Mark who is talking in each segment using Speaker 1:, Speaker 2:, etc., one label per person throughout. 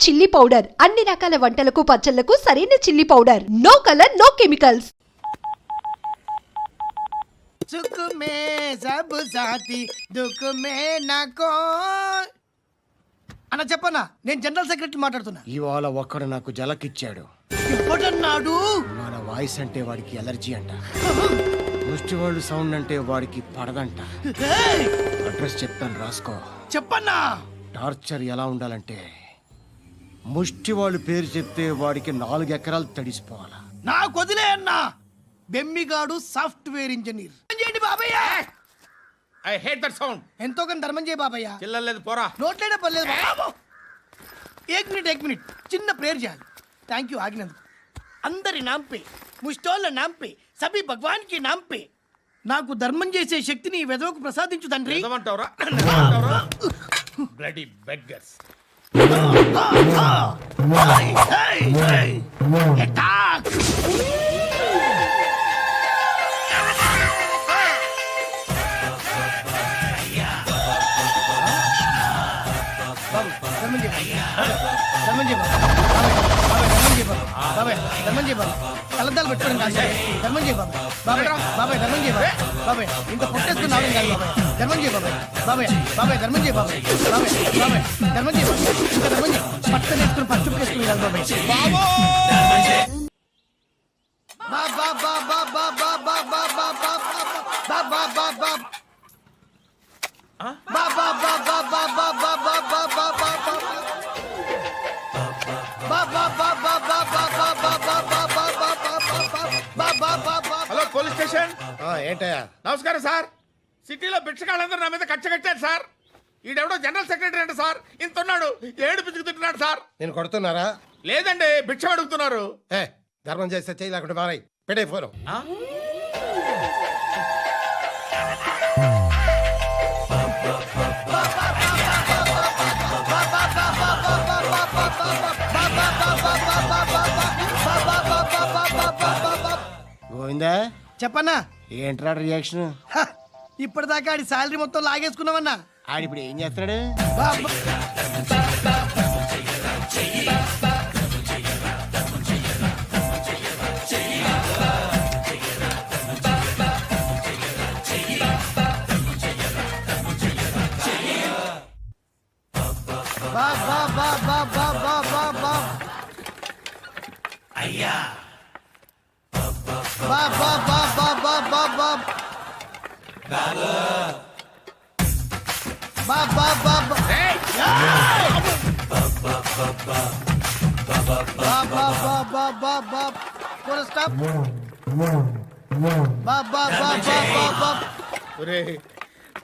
Speaker 1: Chilli powder అన్ని రకాల వంటలకు పచ్చళ్లకు సరైన chilli powder. No colour no chemicals.
Speaker 2: सुख में सब साथी दुख में नाको అన్న చెప్పన్నా నేను జనరల్ సెక్రటరీ మాట్లాడుతున్నా.
Speaker 3: ఇవాళ ఒక్కడు నాకు జలకిచ్చాడు.
Speaker 2: ఎవడన్నాడు?
Speaker 3: మన వాయిస్ అంటే వాడికి ఎలర్జీ అంట. ముష్టి వాళ్ళు సౌండ్ అంటే వాడికి పడదంట. అడ్రస్ చెప్తాను రాసుకో.
Speaker 2: చెప్పన్నా.
Speaker 3: టార్చర్ ఎలా ఉండాలంటే ముష్టి వాళ్ళు పేరు చెప్తే వాడికి 4 ఎకరాలు తడిసిపోవాలా.
Speaker 2: నాకు వదిలే అన్నా. బెమ్మిగాడు సాఫ్ట్వేర్ ఇంజనీర్. చేయండి బాబయ్య.
Speaker 4: I hate that sound.
Speaker 2: ఎంతో కొంత ధర్మం చేయ బాబయ్య.
Speaker 4: చిల్లలేదు పోరా.
Speaker 2: నోట్లేనే పర్లేదు బాబు. ఏక్ మినిట్ చిన్న ప్రేయర్ చేయాలి. థ్యాంక్ యూ ఆగినందుకు. అందరి నాంపే ముష్టోళ్ళ నాంపే సభీ భగవాన్ కి నాంపే నాకు ధర్మం చేసే శక్తిని ఈ వెదవకు ప్రసాదించు తండ్రి.
Speaker 4: ఏమంటావురా? Bloody beggars.
Speaker 2: అటాక్. కలద్దాలు పెట్టుకోండి కాదు. ధర్మం చేయ బాబాయ్. బాబాయ్ ధర్మం చేయ బాబాయ్. ఇంత పొట్టేసుకున్నావు కాదు బాబాయ్. ధర్మం చేయ బాబాయ్. ధర్మం చేయ బాబాయ్. ధర్మం చేయ ఇంకా ధర్మం చేయ. పట్టణ వేసుకుని పచ్చుపు వేసుకుని కాదు బాబాయ్.
Speaker 4: Hello police station.
Speaker 3: ఏంటయ్యా?
Speaker 4: నమస్కారం సార్. సిటీలో భిక్షకాళ్ళందరూ నా మీద కక్ష కట్టారు సార్. ఈడెవడో జనరల్ సెక్రటరీ అంటే సార్. ఇంత ఉన్నాడు ఏడు పిచ్చుకు తింటున్నాడు సార్.
Speaker 3: నేను కొడుతున్నారా?
Speaker 4: లేదండి భిక్ష అడుగుతున్నారు.
Speaker 3: ధర్మం చేస్తే చేయి లేకుండా మారాయి. పెట్టే ఫోను. గోవిందా
Speaker 2: చెప్పన్నా.
Speaker 3: ఏంట్రా రియాక్షన్?
Speaker 2: ఇప్పటిదాకా ఆడి శాలరీ మొత్తం లాగేసుకున్నావన్నా.
Speaker 3: ఆడిప్పుడు ఏం చేస్తున్నాడు?
Speaker 2: అయ్యా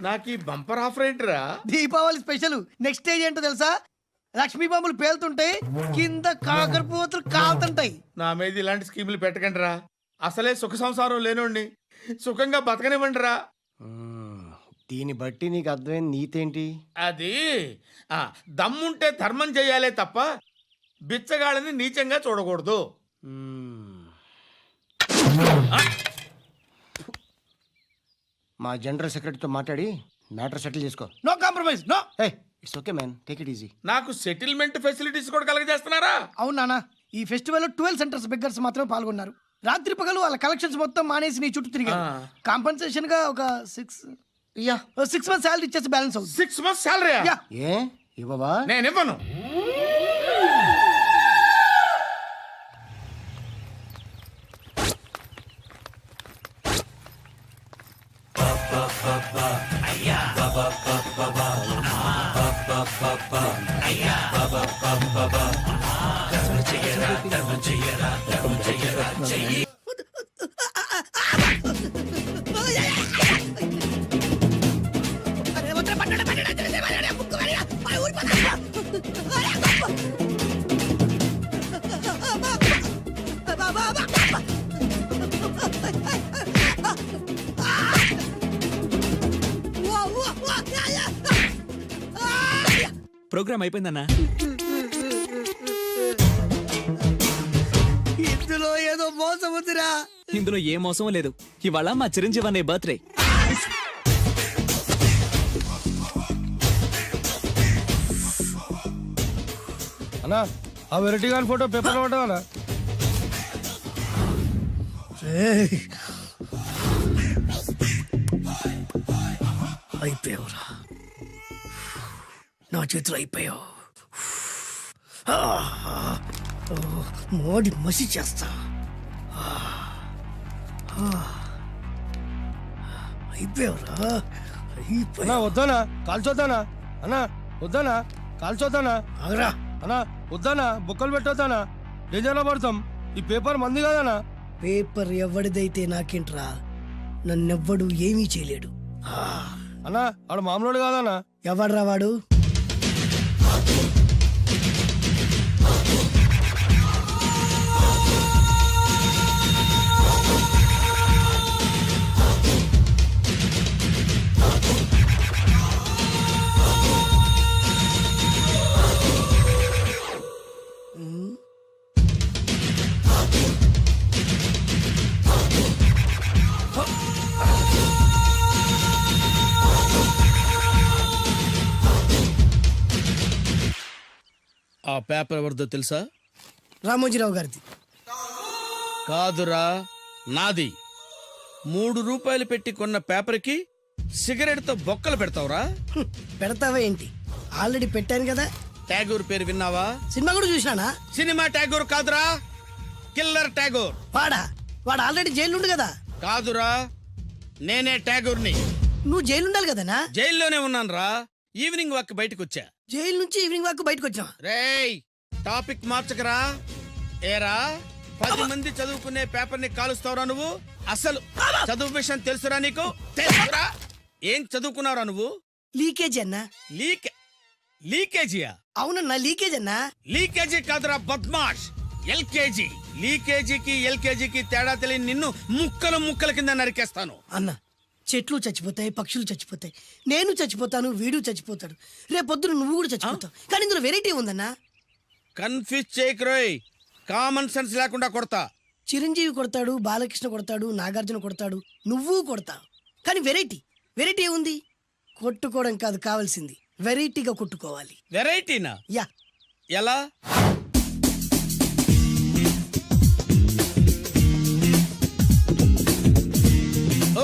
Speaker 4: నాకు ఈ బంపర్ ఆఫర్ ఏంటిరా?
Speaker 2: దీపావళి స్పెషల్. నెక్స్ట్ స్టేజ్ ఏంటో తెలుసా? లక్ష్మీ బాంబులు పేలుతుంటాయి, కింద కాకరపువ్వతులు కాలుతుంటాయి.
Speaker 4: నా మీద ఇలాంటి స్కీములు పెట్టకండి రా. అసలే సుఖ సంసారం లేనోడిని సుఖంగా బతకనివ్వండి రా.
Speaker 3: దీన్ని బట్టి నీకు అర్థమైన నీతేంటి?
Speaker 4: అది దమ్ముంటే ధర్మం చెయ్యాలే తప్ప బిచ్చగాళ్ళని నీచంగా చూడకూడదు.
Speaker 3: మా జనరల్ సెక్రటరీతో మాట్లాడి మ్యాటర్ సెటిల్ చేసుకో.
Speaker 2: No compromise. No.
Speaker 3: It's okay man, take it easy.
Speaker 4: నాకు సెటిల్మెంట్ ఫెసిలిటీస్ కూడా కలగజేస్తున్నారా?
Speaker 2: అవును నాన్న. ఈ ఫెస్టివల్ 12 సెంటర్స్ బెగ్గర్స్ మాత్రమే పాల్గొన్నారు. రాత్రి పగలు వాళ్ళ కలెక్షన్స్ మొత్తం మానేసి నీ చుట్టూ తిరిగారు. కాంపన్సేషన్ గా ఒక 6 మంత్స్ శాలరీ ఇచ్చేసి బ్యాలెన్స్ అవుతుంది.
Speaker 4: 6 months శాలరీ?
Speaker 3: ఏ ఇవ్వవా?
Speaker 4: నేను ఇవ్వను.
Speaker 5: ప్రోగ్రామ్ అయిపోయిందన్నా.
Speaker 2: ఇందులో ఏదో మోసం ఉందిరా.
Speaker 5: ఇందులో ఏ మోసం లేదు. ఇవాళ మా చిరంజీవి అనే బర్త్డే.
Speaker 3: అన్నా ఆ వెరైటీ గాని ఫోటో పేపర్ పట్టా
Speaker 2: అయిపోయావురా, నా చేతులు అయిపోయావు. మోడి మసి చేస్తా. అయిపోయావురా,
Speaker 3: అన్నా వద్దానా కాల్చొద్దానా అన్నా వద్దానా కాల్చొద్దానా
Speaker 2: ఆగరా.
Speaker 3: అన్నా వద్దానా బొక్కలు పెట్టొద్దానా డేంజర్లో పడతాం ఈ పేపర్ మంది కదనా
Speaker 2: పేపర్ ఎవడిదైతే నాకేంట్రా, నన్నెవ్వడు ఏమీ చేయలేడు.
Speaker 3: అన్నా ఆడు మామూలు కాదన్నా
Speaker 2: ఎవడ్రా వాడు?
Speaker 4: ఆ పేపర్ ఎవరిదో తెలుసా?
Speaker 2: రామోజీరావు గారిది.
Speaker 4: కాదురా, నాది. 3 రూపాయలు పెట్టి కొన్న పేపర్కి సిగరెట్తో బొక్కలు పెడతావురా?
Speaker 2: పెడతావా ఏంటి? ఆల్రెడీ పెట్టాను కదా.
Speaker 4: ట్యాగూర్ పేరు విన్నావా?
Speaker 2: సినిమా కూడా చూసినానా?
Speaker 4: సినిమా ట్యాగూర్ కాదురా, కిల్లర్ ట్యాగూర్.
Speaker 2: వాడు ఆల్రెడీ జైలు ఉండు కదా.
Speaker 4: కాదురా, నేనే ట్యాగూర్ని.
Speaker 2: నువ్వు జైలు ఉండాలి కదనా?
Speaker 4: జైల్లోనే ఉన్నానురా. ఈవినింగ్ వాక్ బయటకు వచ్చా.
Speaker 2: జైలు నుంచి ఈవినింగ్ వాక్ బయటకు వచ్చా.
Speaker 4: రేయ్, టాపిక్ మార్చకరా. ఏరా, 10 మంది చదువుకునే పేపర్ ని కాలుస్తావురా నువ్వు? అసలు చదువు విషయం తెలుసురా నీకు? తెలుసురా? ఏం చదువుకున్నావురా నువ్వు?
Speaker 2: లీకేజీ అన్నా.
Speaker 4: లీకేజీయా?
Speaker 2: అవునన్నా, లీకేజ్ అన్నా.
Speaker 4: లీకేజీ కాదురా బద్మాష్, ఎల్కేజీ. లీకేజీకి ఎల్కేజీకి తేడా తెలియని నిన్ను ముక్కలు ముక్కల కింద నరికేస్తాను.
Speaker 2: అన్నా, చెట్లు చచ్చిపోతాయి, పక్షులు చచ్చిపోతాయి, నేను చచ్చిపోతాను, వీడు చచ్చిపోతాడు, రేపొద్దున నువ్వు కూడా చచ్చిపోతావు. కానీ ఇందులో వెరైటీ ఉందన్నా.
Speaker 4: కన్ఫ్యూజ్ చేయకురోయ్, కామన్ సెన్స్ లేకుండా కొడతా.
Speaker 2: చిరంజీవి కొడతాడు, బాలకృష్ణ కొడతాడు, నాగార్జున కొడతాడు, నువ్వు కొడతావు. కానీ వెరైటీ ఉంది. కొట్టుకోవడం కాదు కావాల్సింది, వెరైటీగా కొట్టుకోవాలి.
Speaker 4: వెరైటీనా?
Speaker 2: యా.
Speaker 4: ఎలా?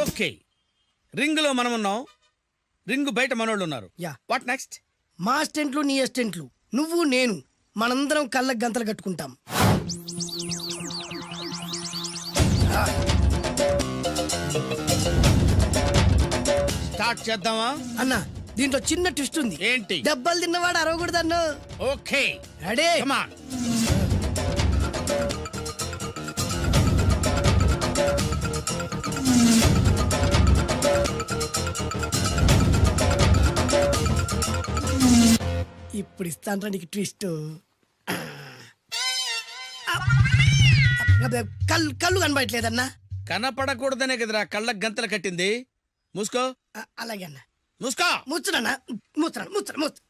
Speaker 4: ఓకే, రింగ్ లో మనం ఉన్నాం, రింగ్ బయట మనోళ్ళు ఉన్నారు.
Speaker 2: యా.
Speaker 4: What next?
Speaker 2: మా అసిస్టెంట్లు, నీ అసిస్టెంట్లు, నువ్వు నేను, మనందరం కళ్ళకు గంతలు కట్టుకుంటాం.
Speaker 4: స్టార్ట్ చేద్దామా?
Speaker 2: అన్నా, దీంట్లో చిన్న ట్విస్ట్ ఉంది.
Speaker 4: ఏంటి?
Speaker 2: దెబ్బలు తిన్నవాడు అరవకూడదు అన్న.
Speaker 4: Okay,
Speaker 2: ready?
Speaker 4: Come on.
Speaker 2: ఇప్పుడు ఇస్తాను నీకు ట్విస్ట్. కళ్ళు కనబడట్లేదన్నా.
Speaker 4: కనపడకూడదనే కదరా కళ్ళకు గంతలు కట్టింది. మూసుకో.
Speaker 2: అలాగే అన్న.
Speaker 4: మూసుకో.
Speaker 2: ముచ్చునన్నా, ముచ్చు.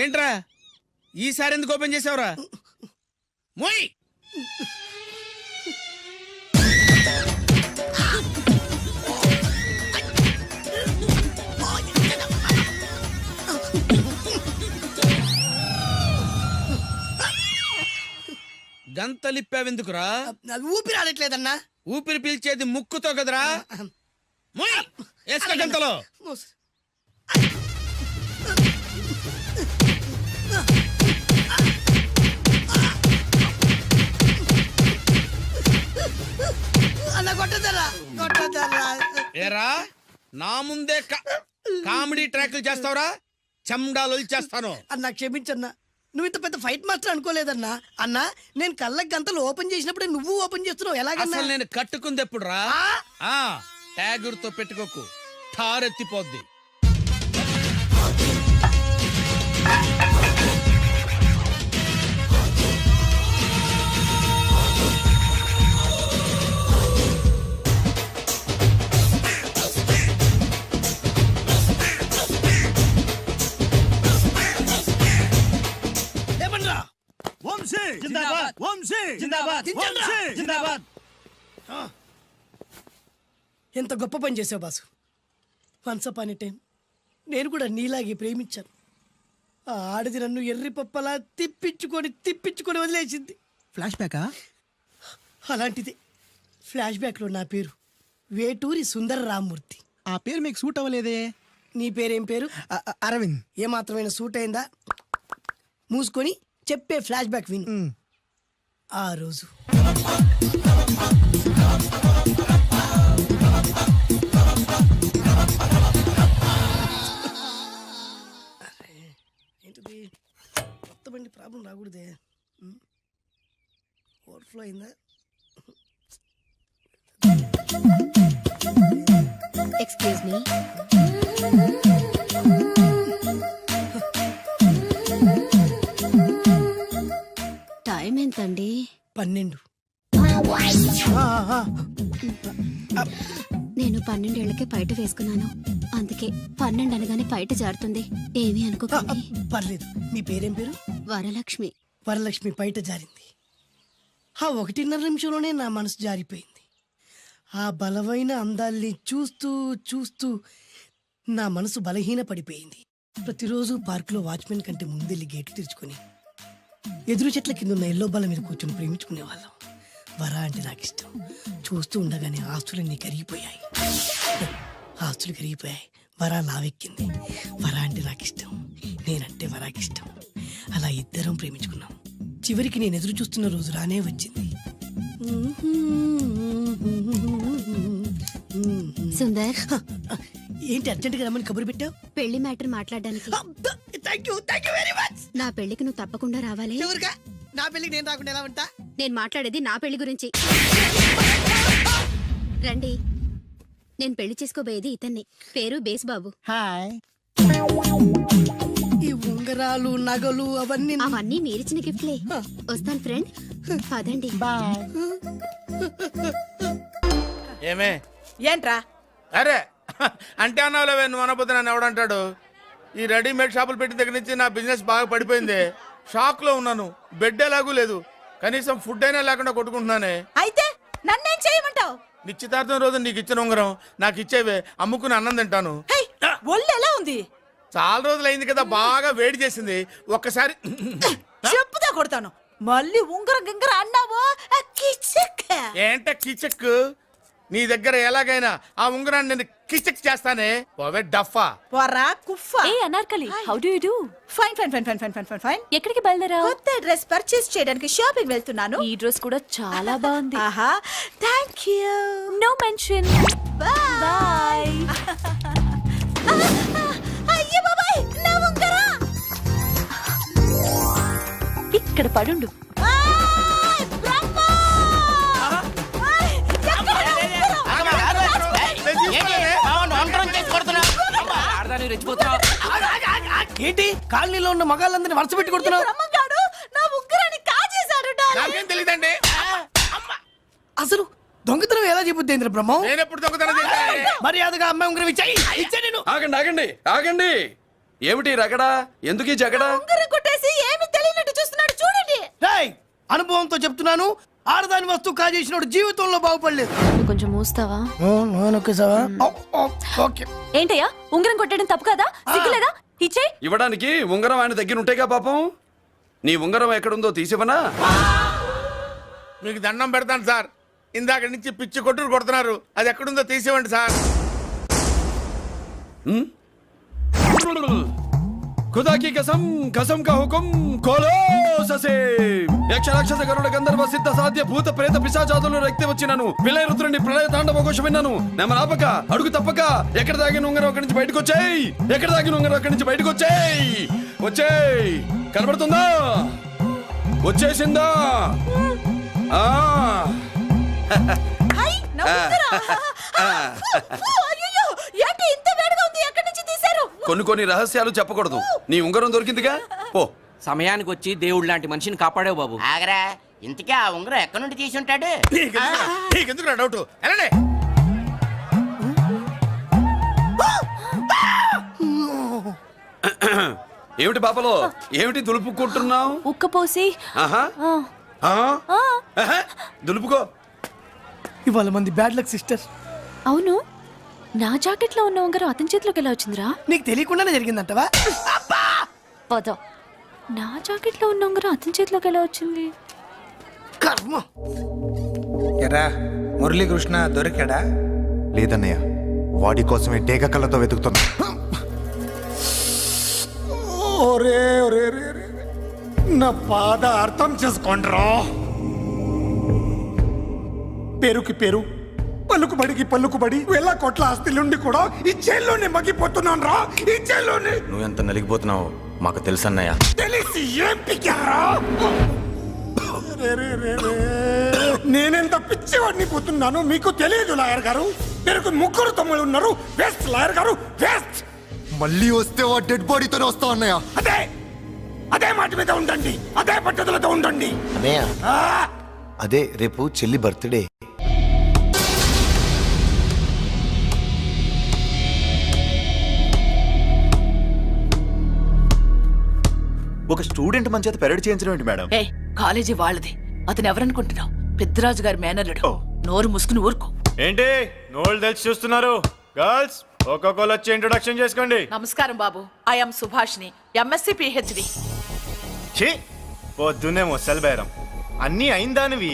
Speaker 4: ఏంట్రా ఈసారి ఎందుకు ఓపెన్ చేసావురా? మోయ్. గంతలిప్పావెందుకురా?
Speaker 2: ఊపిరి ఆడట్లేదన్నా.
Speaker 4: ఊపిరి పీల్చేది ముక్కుతో కదరా. మోయ్, వేసుకో గంతలో.
Speaker 2: అన్న కొట్టదరా.
Speaker 4: ఏరా, నా ముందే కామెడీ ట్రాక్లు చేస్తావురా? చెమ్డాలు చేస్తాను.
Speaker 2: అన్నా క్షమించన్నా, నువ్వు ఇంత పెద్ద ఫైట్ మాస్టర్ అనుకోలేదన్నా. అన్నా, నేను కళ్ళకి గంతలు ఓపెన్ చేసినప్పుడే నువ్వు ఓపెన్ చేస్తున్నావు. ఎలాగన్నా?
Speaker 4: అసలు నేను కట్టుకుంది ఎప్పుడు రా? ట్యాగుర్తో పెట్టుకోకు, ఠారెత్తిపోద్ది.
Speaker 2: ఎంత గొప్ప పని చేసావు boss. Once upon a time నేను కూడా నీలాగే ప్రేమించాను. ఆ ఆడది నన్ను ఎర్రి పప్పలా తిప్పించుకొని వదిలేసింది.
Speaker 6: ఫ్లాష్ బ్యాకా?
Speaker 2: అలాంటిది ఫ్లాష్ బ్యాక్లో నా పేరు వేటూరి సుందర రామ్మూర్తి.
Speaker 6: ఆ పేరు మీకు సూట్ అవ్వలేదే.
Speaker 2: నీ పేరేం పేరు?
Speaker 6: అరవింద్.
Speaker 2: ఏమాత్రమైన సూట్ అయిందా? మూసుకొని చెప్పే ఫ్లాష్ బ్యాక్ విను. ఆ రోజు ఏంటిది కొత్త బండి ప్రాబ్లం రాకూడదే. ఓవర్ఫ్లో అయిందా?
Speaker 7: Excuse me. టైం ఎంతండి?
Speaker 2: 12.
Speaker 7: నేను 12 ఏళ్లకే పైట వేసుకున్నాను. అందుకే 12 అనగానే పైట జారుతుంది. ఏమీ అనుకోకండి.
Speaker 2: పర్లేదు. మీ పేరేం పేరు?
Speaker 7: వరలక్ష్మి.
Speaker 2: వరలక్ష్మి పైట జారింది. ఆ 1.5 నిమిషంలోనే నా మనసు జారిపోయింది. ఆ బలమైన అందాల్ని చూస్తూ చూస్తూ నా మనసు బలహీన పడిపోయింది. ప్రతిరోజు పార్కులో వాచ్మెన్ కంటే ముందెళ్ళి గేట్లు తెరుచుకొని ఎదురు చెట్ల కింద ఉన్న ఎల్లో బల్ల మీద కూర్చొని ప్రేమించుకునేవాళ్ళం. వరా అంటే నాకు ఇష్టం. చూస్తూ ఉండగానే ఆస్తులన్నీ కరిగిపోయాయి. వరా లావెక్కింది. వరా అంటే నాకు ఇష్టం, నేనంటే వరాకి ఇష్టం. అలా ఇద్దరం ప్రేమించుకున్నాం. చివరికి నేను ఎదురు చూస్తున్న రోజు రానే వచ్చింది.
Speaker 7: సుందర్,
Speaker 2: ఏంటి అర్జెంట్గా రమ్మని కబురు పెట్టావు?
Speaker 7: పెళ్లి మ్యాటర్ మాట్లాడడానికి.
Speaker 2: Thank you very much.
Speaker 7: నా పెళ్లికి నువ్వు తప్పకుండా రావాలి.
Speaker 2: ఎవరుగా? నా పెళ్లికి నేను రాకుండా ఎలా ఉంటా?
Speaker 7: నేను మాట్లాడేది నా పెళ్లి గురించి. రండి. నేను పెళ్లి చేసుకోబోయేది ఇతన్ని. పేరు బేస్బాబు.
Speaker 6: హాయ్.
Speaker 2: ఈ ఉంగరాలు నగలు
Speaker 7: అవన్నీ మీరిచ్చిన గిఫ్ట్లే. వస్తాను ఫ్రెండ్. పదండి.
Speaker 6: బాయ్.
Speaker 4: ఏమే
Speaker 8: ఏంట్రా?
Speaker 4: అరే అంటే అన్నావులేవే, నువ్వు అనబోతే నన్ను ఎవడంటాడు? ఈ రెడీమేడ్ షాపులు పెట్టిన దగ్గర నుంచి నా బిజినెస్ బాగా పడిపోయింది. షాక్ లో ఉన్నాను. బెడ్ ఎలాగూ లేదు, కనీసం ఫుడ్ అయినా లేకుండా కొట్టుకుంటున్నానే.
Speaker 8: అయితే నన్నేం చేయమంటావు?
Speaker 4: నిశ్చితార్థం రోజు నీకు ఇచ్చిన ఉంగరం నాకు ఇచ్చేవే, అమ్ముకుని అన్నం తింటాను.
Speaker 8: ఒళ్ళు ఎలా ఉంది?
Speaker 4: చాలా రోజులు అయింది కదా, బాగా వేడి చేసింది. ఒక్కసారి
Speaker 8: చెప్పుదా కొడతాను. మళ్ళీ ఉంగరం గింగర అన్నావో
Speaker 4: ఏంట కిచెక్? నీ దగ్గర ఎలాగైనా ఆ ఉంగరాన్ని నేను కిచెక్ చేస్తానే. పోవే డఫా.
Speaker 8: పోరా కుఫా.
Speaker 9: ఏ Anarkali, how do you do?
Speaker 8: Fine.
Speaker 9: ఎక్కడికి బయలుదేరావు?
Speaker 8: కొత్త డ్రెస్ పర్చేస్ చేయడానికి షాపింగ్ వెళ్తున్నాను.
Speaker 9: ఈ డ్రెస్ కూడా చాలా బాగుంది.
Speaker 8: ఆహా, థాంక్యూ.
Speaker 9: No mention.
Speaker 8: బాయ్. అయ్యో బాబాయ్, నా ఉంగరం
Speaker 9: ఇక్కడ పడుండు.
Speaker 2: ఏంటి కాలనీలో ఉన్న మగాళ్ళందరినీ వరుస పెట్టి కొడుతున్నావు?
Speaker 8: బ్రహ్మంగాడు నా ఉంగరాన్ని కాజేశాడు.
Speaker 4: నాకేం తెలియదండి.
Speaker 2: అసలు దొంగతనం ఎలా చెబుద్ది బ్రహ్మం?
Speaker 4: నేను ఎప్పుడు దొంగతనం చేశాను?
Speaker 2: మర్యాదగా అమ్మాయి ఉంగరం ఇచ్చా నేను.
Speaker 10: ఆగండి ఏమిటి రగడా? ఎందుకు ఈ జగడా?
Speaker 8: ఉంగరం కొట్టేసి ఏమి తెలియనట్టు చూస్తున్నాడు చూడండి.
Speaker 2: రేయ్, అనుభవంతో చెప్తున్నాను, ఆడదాని వస్తువు కాజేసినోడు జీవితంలో బాగుపడలేదు.
Speaker 9: కొంచెం మూస్తావా?
Speaker 2: ఓకే.
Speaker 9: ఏంటయ్యా, ఉంగరం కొట్టడం తప్పు కదా? సిగ్గులేదా? ఇచ్చే.
Speaker 10: ఇవ్వడానికి ఉంగరం ఆయన దగ్గర ఉంటేగా పాపం. నీ ఉంగరం ఎక్కడుందో తీసివనా?
Speaker 4: మీకు దండం పెడతాను సార్, ఇందాక నుంచి పిచ్చి కొట్టుడు కొడుతున్నారు. అది ఎక్కడుందో తీసేవండి సార్.
Speaker 10: खुदा की कसम कसम का हुकुम खोलो ससे యక్ష రాక్షస గరుడ గంధర్వ సిద్ధ సాధ్య భూత ప్రేత పిశాచాదులను రక్తి వచ్చినాను. విలయ రుద్రుని ప్రళయ తాండవ ఘోష విన్నాను. నెమరాపక అడుగు తప్పక ఎక్కడ దాగిన ఉంగరం అక్కడి నుంచి బయటకు వచ్చేయ్. ఎక్కడ దాగిన ఉంగరం అక్కడి నుంచి బయటకు వచ్చేయ్. కనబడుతుందా? వచ్చేసిందా?
Speaker 8: ఏంటి ఇంత వేడిగా ఉంది? ఎక్కడి నుంచి తీశారు?
Speaker 10: కొన్ని రహస్యాలు చెప్పకూడదు. నీ ఉంగరం దొరికిందిగా, పో.
Speaker 11: సమయానికి వచ్చి దేవుడు లాంటి మనిషిని కాపాడావు బాబు.
Speaker 12: ఆగరా, ఇంతకీ ఆ ఉంగరం ఎక్కడి నుండి తీసి ఉంటాడు?
Speaker 4: నీకెందుకు డౌట్? వెళ్ళండి.
Speaker 10: ఏమిటి పాపలో ఏమిటి దులుపుకుంటున్నావు?
Speaker 9: ఉక్కపోసి
Speaker 10: ఆహా ఆహా, దులుపుకో.
Speaker 2: ఇవాళ మంది బ్యాడ్ లక్ సిస్టర్.
Speaker 9: అవును, నా జాకెట్ లో ఉన్న ఉంగరం అతని చేతిలోకి ఎలా వచ్చిందిరా?
Speaker 2: నీకు తెలియకుండానే జరిగిందంటవా?
Speaker 9: పద. నా జాకెట్ లో ఉన్న ఉంగరం అతని చేతిలోకి ఎలా వచ్చింది?
Speaker 2: కర్మ.
Speaker 6: ఎరా మురళీకృష్ణ దొరికాడా?
Speaker 3: లేదన్నయ్య, వాడి కోసమే డేగ కళ్ళతో వెతుకుతున్నా. ఒరే ఒరే ఒరే ఒరే, నా బాధ అర్థం చేసుకోండిరా. పేరుకి పేరు, పలుకుబడికి పలుకుబడి, వేల కోట్ల ఆస్తిలుండి కూడా ఈ జైల్లోనే మగ్గిపోతున్నాను రా, ఈ జైల్లోనే.
Speaker 13: నువ్వెంత నలిగిపోతున్నావో మాకు తెలుసన్నయ్య.
Speaker 3: తెలిసి ఏం పిక్కారా? నేనెంత పిచ్చివాడిని పోతున్నాను మీకు తెలియదు లాయర్ గారు. పేరుకు 3 తమ్ముళ్ళు ఉన్నారు. వేస్ట్ లాయర్ గారు, వేస్ట్.
Speaker 13: మళ్ళీ వస్తే ఆ డెడ్ బాడీతోనే వస్తావు అన్నయ్య.
Speaker 3: అదే మాట మీద ఉండండి, అదే పట్టుదలతో ఉండండి.
Speaker 13: అన్నయ్య, అదే రేపు చెల్లి బర్త్డే.
Speaker 6: ఒక స్టూడెంట్ మన చేత పెరడ్ చేయించడం ఏంటి మేడం?
Speaker 8: ఏ కాలేజీ వాళ్ళది. అతను ఎవరనుకుంటున్నావు? పెద్దరాజు గారి మేనల్లుడు. నోరు ముసుకుని ఊరుకో.
Speaker 6: ఏంటి నోళ్ళు తెలిసి చూస్తున్నారు? గర్ల్స్ ఒక్కొక్కరు వచ్చి ఇంట్రొడక్షన్ చేసుకోండి.
Speaker 8: నమస్కారం బాబు, ఐఎమ్ సుభాష్ని, ఎంఎస్సి పిహెచ్డి.
Speaker 6: ఛీ, పొద్దున్నే మొసలు బేరం అన్నీ అయిందానివి.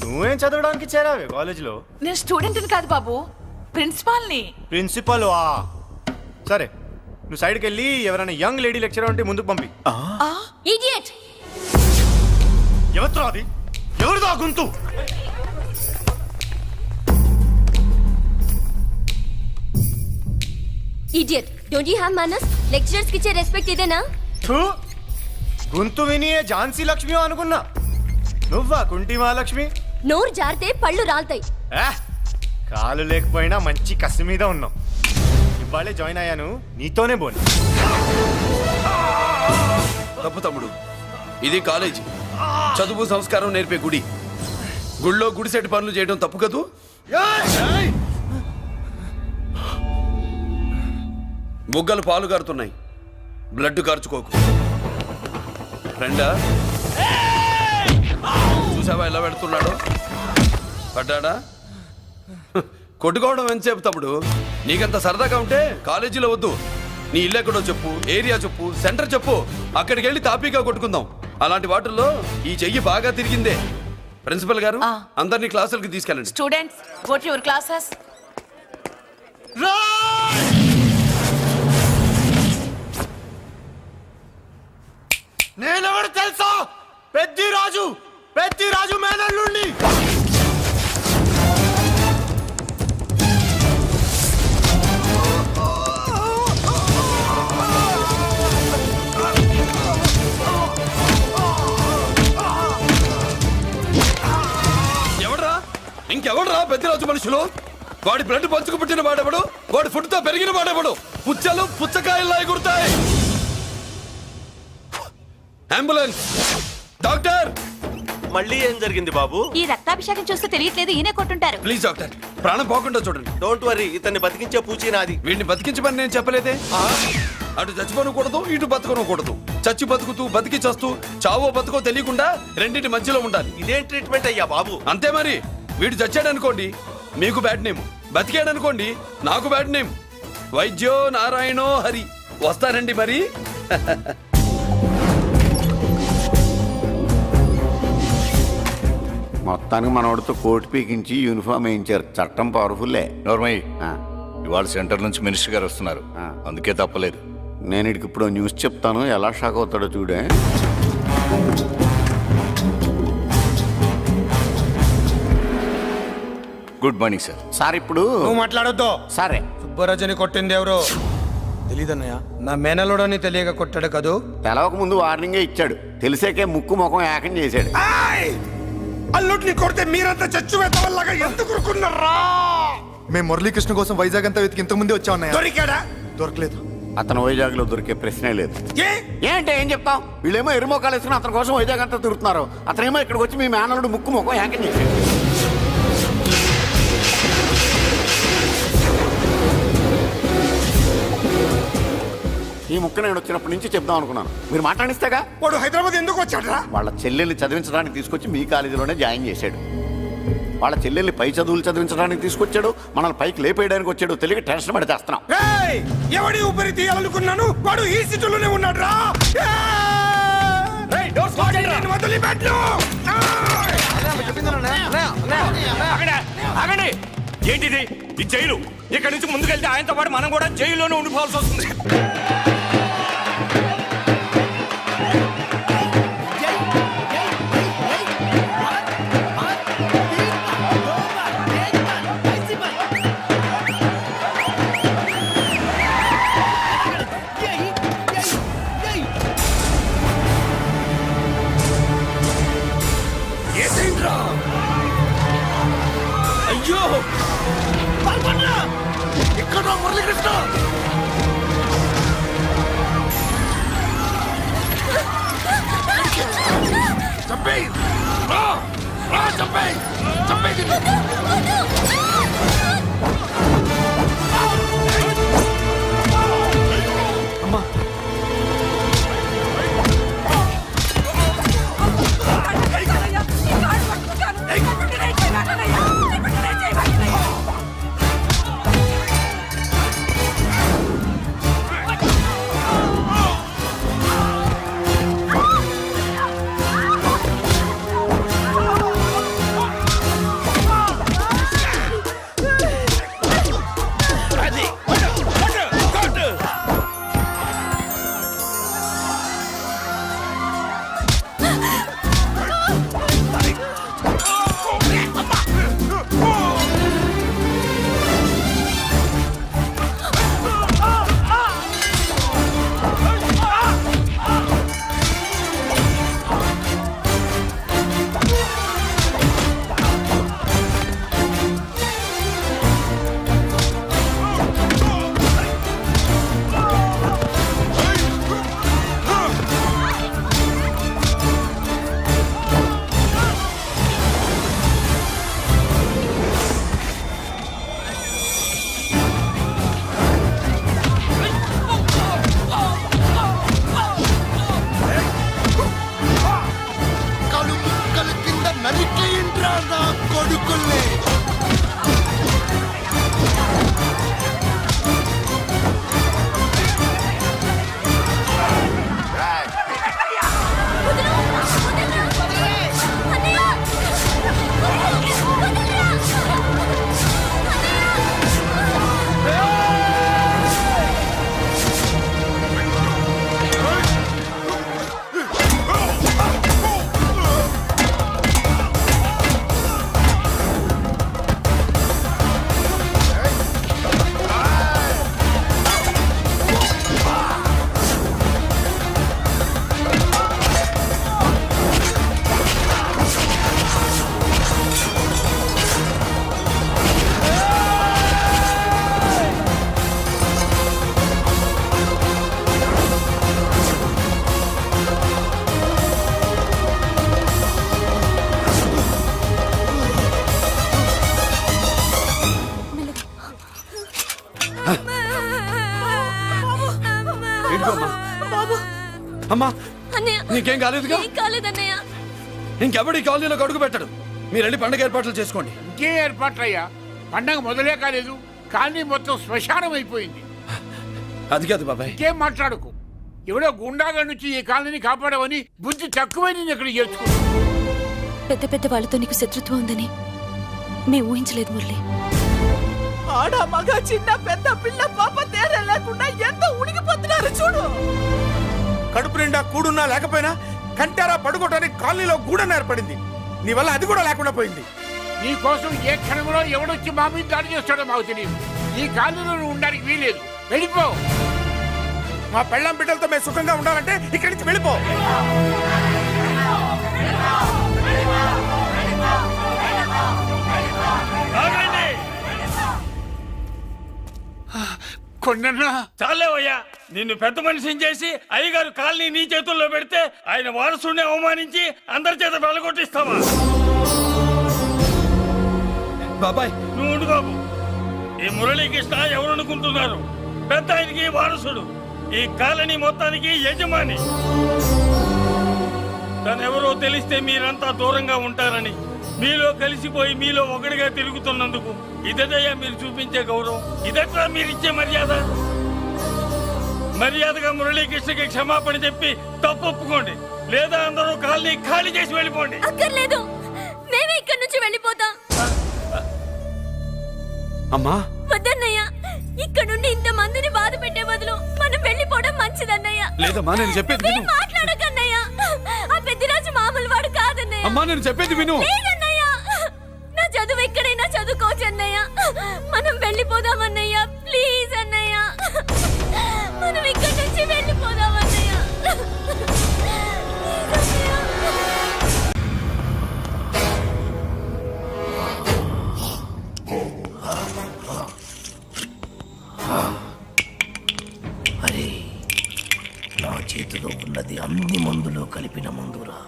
Speaker 6: నువ్వేం చదవడానికి చేరావే కాలేజీలో?
Speaker 8: నేను స్టూడెంట్ని కాదు బాబు, ప్రిన్సిపాల్ని.
Speaker 6: ప్రిన్సిపల్ వా? సరే, నువ్వు సైడ్కి వెళ్ళి ఎవరైనా యంగ్ లేడీ లెక్చరర్ ఉంటే ముందుకు పంపి.
Speaker 9: ఇడియట్!
Speaker 6: ఎవరితో అది? ఎవరిదో ఆ గొంతు?
Speaker 9: ఇడియట్! డోంట్ యు హావ్ మనస్? లెక్చరర్స్ కి ఇచ్చే రెస్పెక్ట్ ఇదేనా?
Speaker 6: థూ, గొంతు విని ఝాన్సీ లక్ష్మి అనుకున్నా. నువ్వా కుంటి మహాలక్ష్మి?
Speaker 9: నోరు జారితే పళ్ళు రాల్తాయి.
Speaker 6: కాలు లేకపోయినా మంచి కసి మీద ఉన్నావు. ఇవాళే జాయిన్ అయ్యాను, నీతోనే బోను.
Speaker 10: తప్పు తమ్ముడు, ఇది కాలేజీ, చదువు సంస్కారం నేర్పే గుడి. గుళ్ళో గుడిసెట్టి పనులు చేయడం తప్పు కదూ? బుగ్గలు పాలు కారుతున్నాయి, బ్లడ్ కార్చుకోకు. ఫ్రెండా, చూసావా ఎలా పెడుతున్నాడు? పడ్డాడా? కొట్టుకోవడం ఎంతసేపు తమ్ముడు? నీకంత సరదాగా ఉంటే కాలేజీలో వద్దు. నీ ఇల్లు ఎక్కడో చెప్పు, ఏరియా చెప్పు, సెంటర్ చెప్పు, అక్కడికి వెళ్ళి తాపీగా కొట్టుకుందాం. అలాంటి వాటిల్లో ఈ చెయ్యి బాగా తిరిగిందే. ప్రిన్సిపల్ గారు, అందరినీ క్లాసులకి తీసుకెళ్ళండి.
Speaker 8: Students, go to your classes.
Speaker 6: నేనెవరు తెలుసా? పెద్దిరాజు, పెద్దిరాజు మేనల్లుండి.
Speaker 10: ఇంకెవడరా పెద్దరాజు మనుషులు? వాడి బ్లడ్ పంచుకు పుట్టిన వాడెవడు? వాడి ఫుడ్ తో పెరిగిన వాడెవడు? పుచ్చలు పుచ్చకాయల్లా ఎగురుతాయి. Ambulance, doctor.
Speaker 13: మళ్ళీ ఏం జరిగింది బాబు?
Speaker 9: ఈ రక్తాభిషేకం చూస్తే తెలియట్లేదు, ఈయనే కొట్టుంటారు.
Speaker 10: ప్లీజ్ డాక్టర్, ప్రాణం పోకుండా చూడండి.
Speaker 13: డోంట్ వరీ, ఇతన్ని బతికించే పూచి నాది.
Speaker 10: వీడిని బతికించమని నేను చెప్పలేదే. అటు చచ్చిపోనకూడదు, ఇటు బతకనకూడదు. చచ్చి బతుకుతూ, బతికి చస్తూ, చావో బతుకో తెలియకుండా రెండింటి మధ్యలో ఉండాలి.
Speaker 13: ఇదేం ట్రీట్మెంట్ అయ్యా బాబు?
Speaker 10: అంతే మరి. వీడు చచ్చాడనుకోండి మీకు బ్యాడ్ నేమ్, బతికాడనుకోండి నాకు బ్యాడ్ నేమ్. వైద్యో నారాయణో హరి. వస్తారండి మరి.
Speaker 14: మొత్తానికి మనోడితో కోట్ పీకించి యూనిఫామ్ వేయించారు. చట్టం పవర్ఫుల్లే.
Speaker 13: నోర్మయ్య, ఇవాళ సెంటర్ నుంచి మినిస్టర్ గారు వస్తున్నారు, అందుకే తప్పలేదు.
Speaker 14: నేను ఇడికి ఇప్పుడు న్యూస్ చెప్తాను, ఎలా షాక్ అవుతాడో చూడే.
Speaker 13: Good morning sir.
Speaker 14: సార్ ఇప్పుడు
Speaker 3: నువ్వు మాట్లాడొద్దు.
Speaker 14: సరే,
Speaker 3: సుబ్బరాజుని కొట్టింది ఎవరు? తెలీదన్నయ్య. నా మేనలోడని తెలియక కొట్టాడు కదూ.
Speaker 14: తెలవక ముందు వార్నింగే ఇచ్చాడు, తెలిసాకే ముక్కు ముఖం ఏకం చేశాడు.
Speaker 3: అల్లుడిని కొడితే మీరంతా చచ్చు వెతవల్లాగా ఎందుకు ఊరుకున్నారా?
Speaker 13: మేము మురళీకృష్ణ కోసం వైజాగ్ అంతా వెతికి ఇంతకు ముందే వచ్చా ఉన్నాయా?
Speaker 3: దొరికాడా?
Speaker 13: దొరకలేదు.
Speaker 14: అతను వైజాగ్ లో దొరికే ప్రశ్నే లేదు. ఏంటే ఏం చెప్తాం? వీళ్ళేమో ఎరుమోకాలు వేసుకుని అతని కోసం వైజాగ్ అంతా తిరుగుతున్నారు. అతనేమో ఇక్కడికి వచ్చి మీ మేనలుడు ముక్కు ముఖం ఏకం చేశాడు. ఈ ముక్క నేను వచ్చినప్పటి నుంచి చెప్దాం అనుకున్నాను. మీరు మాట్లాడిస్తేగా.
Speaker 6: వాడు హైదరాబాద్ ఎందుకు వచ్చాడ్రా?
Speaker 14: వాళ్ళ చెల్లెల్ని చదివించడానికి తీసుకొచ్చి మీ కాలేజీలోనే జాయిన్ చేశాడు. వాళ్ళ చెల్లెల్ని పై చదువులు చదివించడానికి తీసుకొచ్చాడు, మనల్ని పైకి లేపేయడానికి వచ్చాడు. తెలియక టెన్షన్ పడి చేస్తున్నాం.
Speaker 6: ఎవడి ఊపిరి తీయాలనుకున్నాను వాడు ఈ సిటీలోనే ఉన్నాడ్రా.
Speaker 11: ఆగండి, ఏంటిది ఈ జైలు? ఇక్కడి నుంచి ముందుకెళ్తే ఆయనతో పాటు మనం కూడా జైల్లోనే ఉండిపోవాల్సి వస్తుంది.
Speaker 10: అయ్యో
Speaker 6: ఇక్కడ మురళీకృష్ణ చంపేయ్, చంపేయ్, చంపేయ్.
Speaker 10: అమ్మా నీకేం కాలేదుగా? ఇంకెవడి కాలనీలో అడుగు పెట్టడు. మీరు వెళ్ళి పండుగ ఏర్పాట్లు చేసుకోండి.
Speaker 6: ఇంకే ఏర్పాట్లయ్యా? పండగ మొదలే కాలేదు, కానీ మొత్తం శ్మశానం అయిపోయింది.
Speaker 10: అది కాదు బాబాయ్.
Speaker 6: ఇంకేం మాట్లాడుకు. ఎవడో గుండాగా నుంచి ఈ కాలనీని కాపాడవని బుద్ధి తక్కువై నేను ఇక్కడ చేర్చుకున్నా.
Speaker 9: పెద్ద పెద్ద వాళ్ళతో నీకు శత్రుత్వం ఉందని మేము ఊహించలేదు మురళి.
Speaker 8: ఆడ మగ చిన్న పెద్ద పిల్ల పాప తేడా లేకుండా ఎంత ఉడికిపోతున్నారు చూడు.
Speaker 4: కడుపు నిండా కూడున్నా లేకపోయినా కంటారా పడుకోవటానికి కాలనీలో గూడన ఏర్పడింది. నీ వల్ల అది కూడా లేకుండా పోయింది.
Speaker 6: నీ కోసం ఏ క్షణంలో ఎవడొచ్చి మా మీద దాడి చేస్తాడో మాకు తెలియదు. ఈ కాలనీలో నువ్వు ఉండడానికి వీలేదు. వెళ్ళిపో.
Speaker 4: మా పెళ్ళాం బిడ్డలతో మేము సుఖంగా ఉండాలంటే ఇక్కడి నుంచి వెళ్ళిపో.
Speaker 6: కొండన్నా
Speaker 11: చాలేవయ్యా, నిన్ను పెద్ద మనిషిని చేసి అయ్యగారు కాలనీ నీ చేతుల్లో పెడితే ఆయన వారసుని అవమానించి అందరి చేత వెళ్ళగొట్టిస్తావా?
Speaker 10: బాబాయ్
Speaker 11: నువ్వు ఉండు బాబు. ఈ మురళీకృష్ణ ఎవరనుకుంటున్నారు? పెద్ద ఆయనకి వారసుడు. ఈ కాలనీ మొత్తానికి యజమాని. తనెవరో తెలిస్తే మీరంతా దూరంగా ఉంటారని, మీలో కలిసిపోయి మీలో ఒకటిగా తిరుగుతున్నందుకు ఇదయ్యా మీరు చూపించే గౌరవం, ఇదట్లా మీరిచ్చే మర్యాద. మర్యాదగా మురళీకృష్ణకి క్షమాపణ చెప్పి తప్పు ఒప్పుకోండి, లేదా అందరూ కాలనీ ఖాళీ చేసి వెళ్ళిపోండి.
Speaker 9: అక్కర్లేదు, మేమే ఇక్కడి నుంచి వెళ్ళిపోతాం.
Speaker 10: అమ్మా
Speaker 9: వద్దన్నయ్య, ఇక్కడ నుండి ఇంత మందిని బాధ పెట్టే బదులు మనం వెళ్ళిపోవడం మంచిదన్నయ్య.
Speaker 10: లేదమ్మా, నేను చెప్పేది విను.
Speaker 9: మాట్లాడకన్నయ్య, ఆ పెద్దిరాజు మామూలు వాడు కాదన్నయ్య.
Speaker 10: అమ్మా నేను చెప్పేది విను.
Speaker 9: లేదన్నయ్య, నా చదువు ఎక్కడైనా చదువుకోవచ్చు అన్నయ్య. మనం వెళ్ళిపోదామన్నయ్య, ప్లీజ్ అన్నయ్య. మనం ఇక్కడి నుంచి వెళ్ళిపోదామన్నయ్య.
Speaker 2: అరే, నా చేతిలో ఉన్నది అన్ని మందులు కలిపిన మందురా.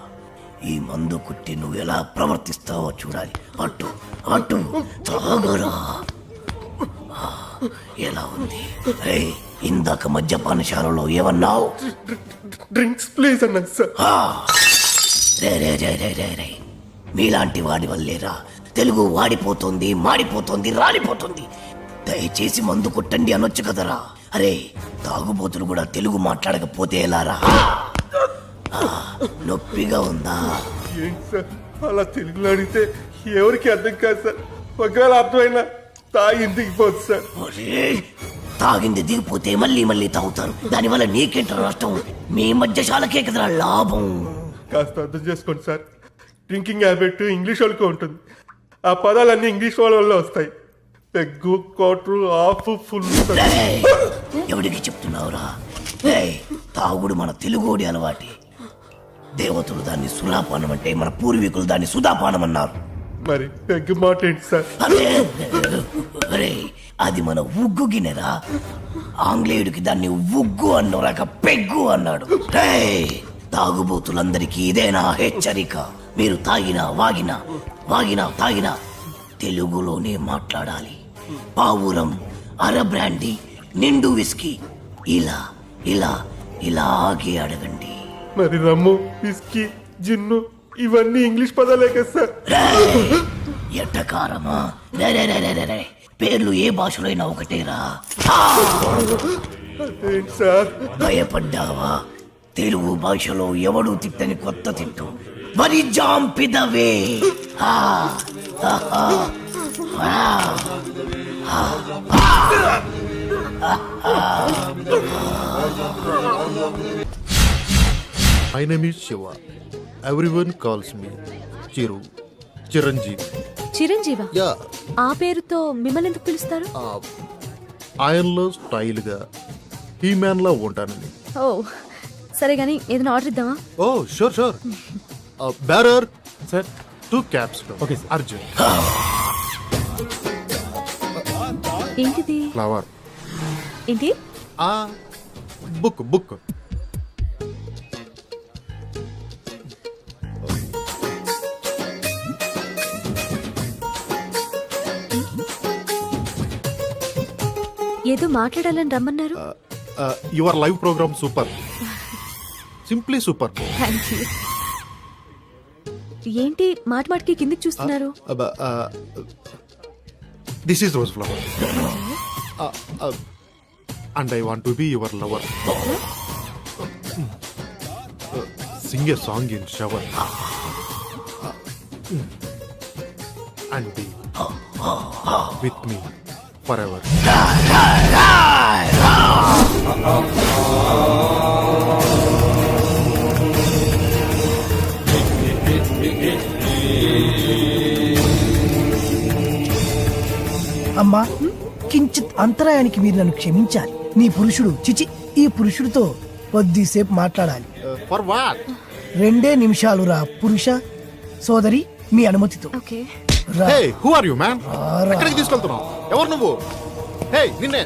Speaker 2: ఈ మందు కుట్టి నువ్వు ఎలా ప్రవర్తిస్తావో చూడాలి. అటు అటు తాగరా. ఎలా ఉంది? రే, ఇందాక మద్యపానశాలలో ఏమన్నావు?
Speaker 3: డ్రింక్స్ ప్లీజ్ అన్నాను సార్.
Speaker 2: రే రే రే రే రే రే, మీలాంటి వాడి వల్లేరా తెలుగు వాడిపోతుంది, మాడిపోతుంది, రాలిపోతుంది. దయచేసి మందు కొట్టండి అనొచ్చు కదరా. అరే, తాగుబోతులు కూడా తెలుగు మాట్లాడకపోతే ఎలారా? నొప్పిగా ఉందా?
Speaker 3: ఏంటి సార్ అలా తెలుగులో అడిగితే ఎవరికి అర్థం కాదు సార్. ఒకవేళ అర్థమైనా తాగింది దిగిపోదు సార్.
Speaker 2: తాగింది దిగిపోతే మళ్ళీ మళ్ళీ తాగుతారు. దానివల్ల నీకేంట నష్టం? మీ మధ్యశాలకే కదరా లాభం.
Speaker 3: కాస్త అర్థం చేసుకోండి సార్. డ్రింకింగ్ హ్యాబిట్ ఇంగ్లీష్ వాళ్ళకి ఉంటుంది. ఆ పదాలన్నీ ఇంగ్లీష్ వాళ్ళ వల్ల వస్తాయి. Peg, quarter, half, full.
Speaker 2: ఎవడికి చెప్తున్నావురా? తాగుడు మన తెలుగోడి అలవాటి. దేవతలు దాన్ని సురాపానం అంటే, మన పూర్వీకులు దాన్ని సుధాపానం అన్నారు.
Speaker 3: మరి పెగ్గు మాట ఏంటి సార్?
Speaker 2: అరే, అది మన ఉగ్గు గిన్నెరా. ఆంగ్లేయుడికి దాన్ని ఉగ్గు అన్నోరాక పెగ్గు అన్నాడు. తాగుబోతులందరికీ ఇదేనా హెచ్చరిక? మీరు తాగినా వాగినా, వాగినా తాగినా తెలుగులోనే మాట్లాడాలి. పావురం, అర బ్రాండీ, నిండు విస్కీ, ఇలా ఇలా ఇలాగే అడగండి.
Speaker 3: మరి రమ్ము, విస్కీ, జిన్ను ఇవన్నీ ఇంగ్లీష్ పదాలే కదా సార్.
Speaker 2: ఎట్టకారమా? పేర్లు ఏ భాషలో అయినా ఒకటేరా.
Speaker 3: సార్
Speaker 2: భయపడ్డావా? తెలుగు భాషలో ఎవడు తిట్టని కొత్త తిట్టు వరి జాంపిదవే.
Speaker 3: My name is Shiva. Everyone calls me Chiru. Chiranjeevi.
Speaker 9: చిరంజీవా?
Speaker 3: యా.
Speaker 9: ఆ పేరుతో మిమ్మల్ని ఎందుకు పిలుస్తారు?
Speaker 3: ఆయనలో స్టైల్గా హీమ్యాన్లా ఉంటానని.
Speaker 9: ఓ సరే గానీ ఏదైనా ఆర్డర్ ఇద్దామా?
Speaker 3: ఓ sure sure. Bearer sir, 2 caps. Okay sir. Arjun.
Speaker 9: ఏంటిది?
Speaker 3: ఫ్లవర్.
Speaker 9: ఏంటి?
Speaker 3: బుక్.
Speaker 9: ఏదో మాట్లాడాలని రమ్మన్నారు.
Speaker 3: Your live programme super, simply super.
Speaker 9: Thank you. ఏంటి మాటికి కిందికి చూస్తున్నారు?
Speaker 3: This is rose flower and I want to be your lover. Sing a song in shower and be with me forever.
Speaker 2: అమ్మా, కించిత్ అంతరాయానికి మీరు నన్ను క్షమించాలి. నీ పురుషుడు, చిచి, ఈ పురుషుడితో కొద్దిసేపు మాట్లాడాలి.
Speaker 3: For what?
Speaker 2: 2 నిమిషాలు రా పురుష. సోదరి, మీ అనుమతితో.
Speaker 9: Okay.
Speaker 3: Hey, who are you man? ఎక్కడికి తీసుకెళ్తున్నావు? ఎవరు నువ్వు? హే, నిన్నే.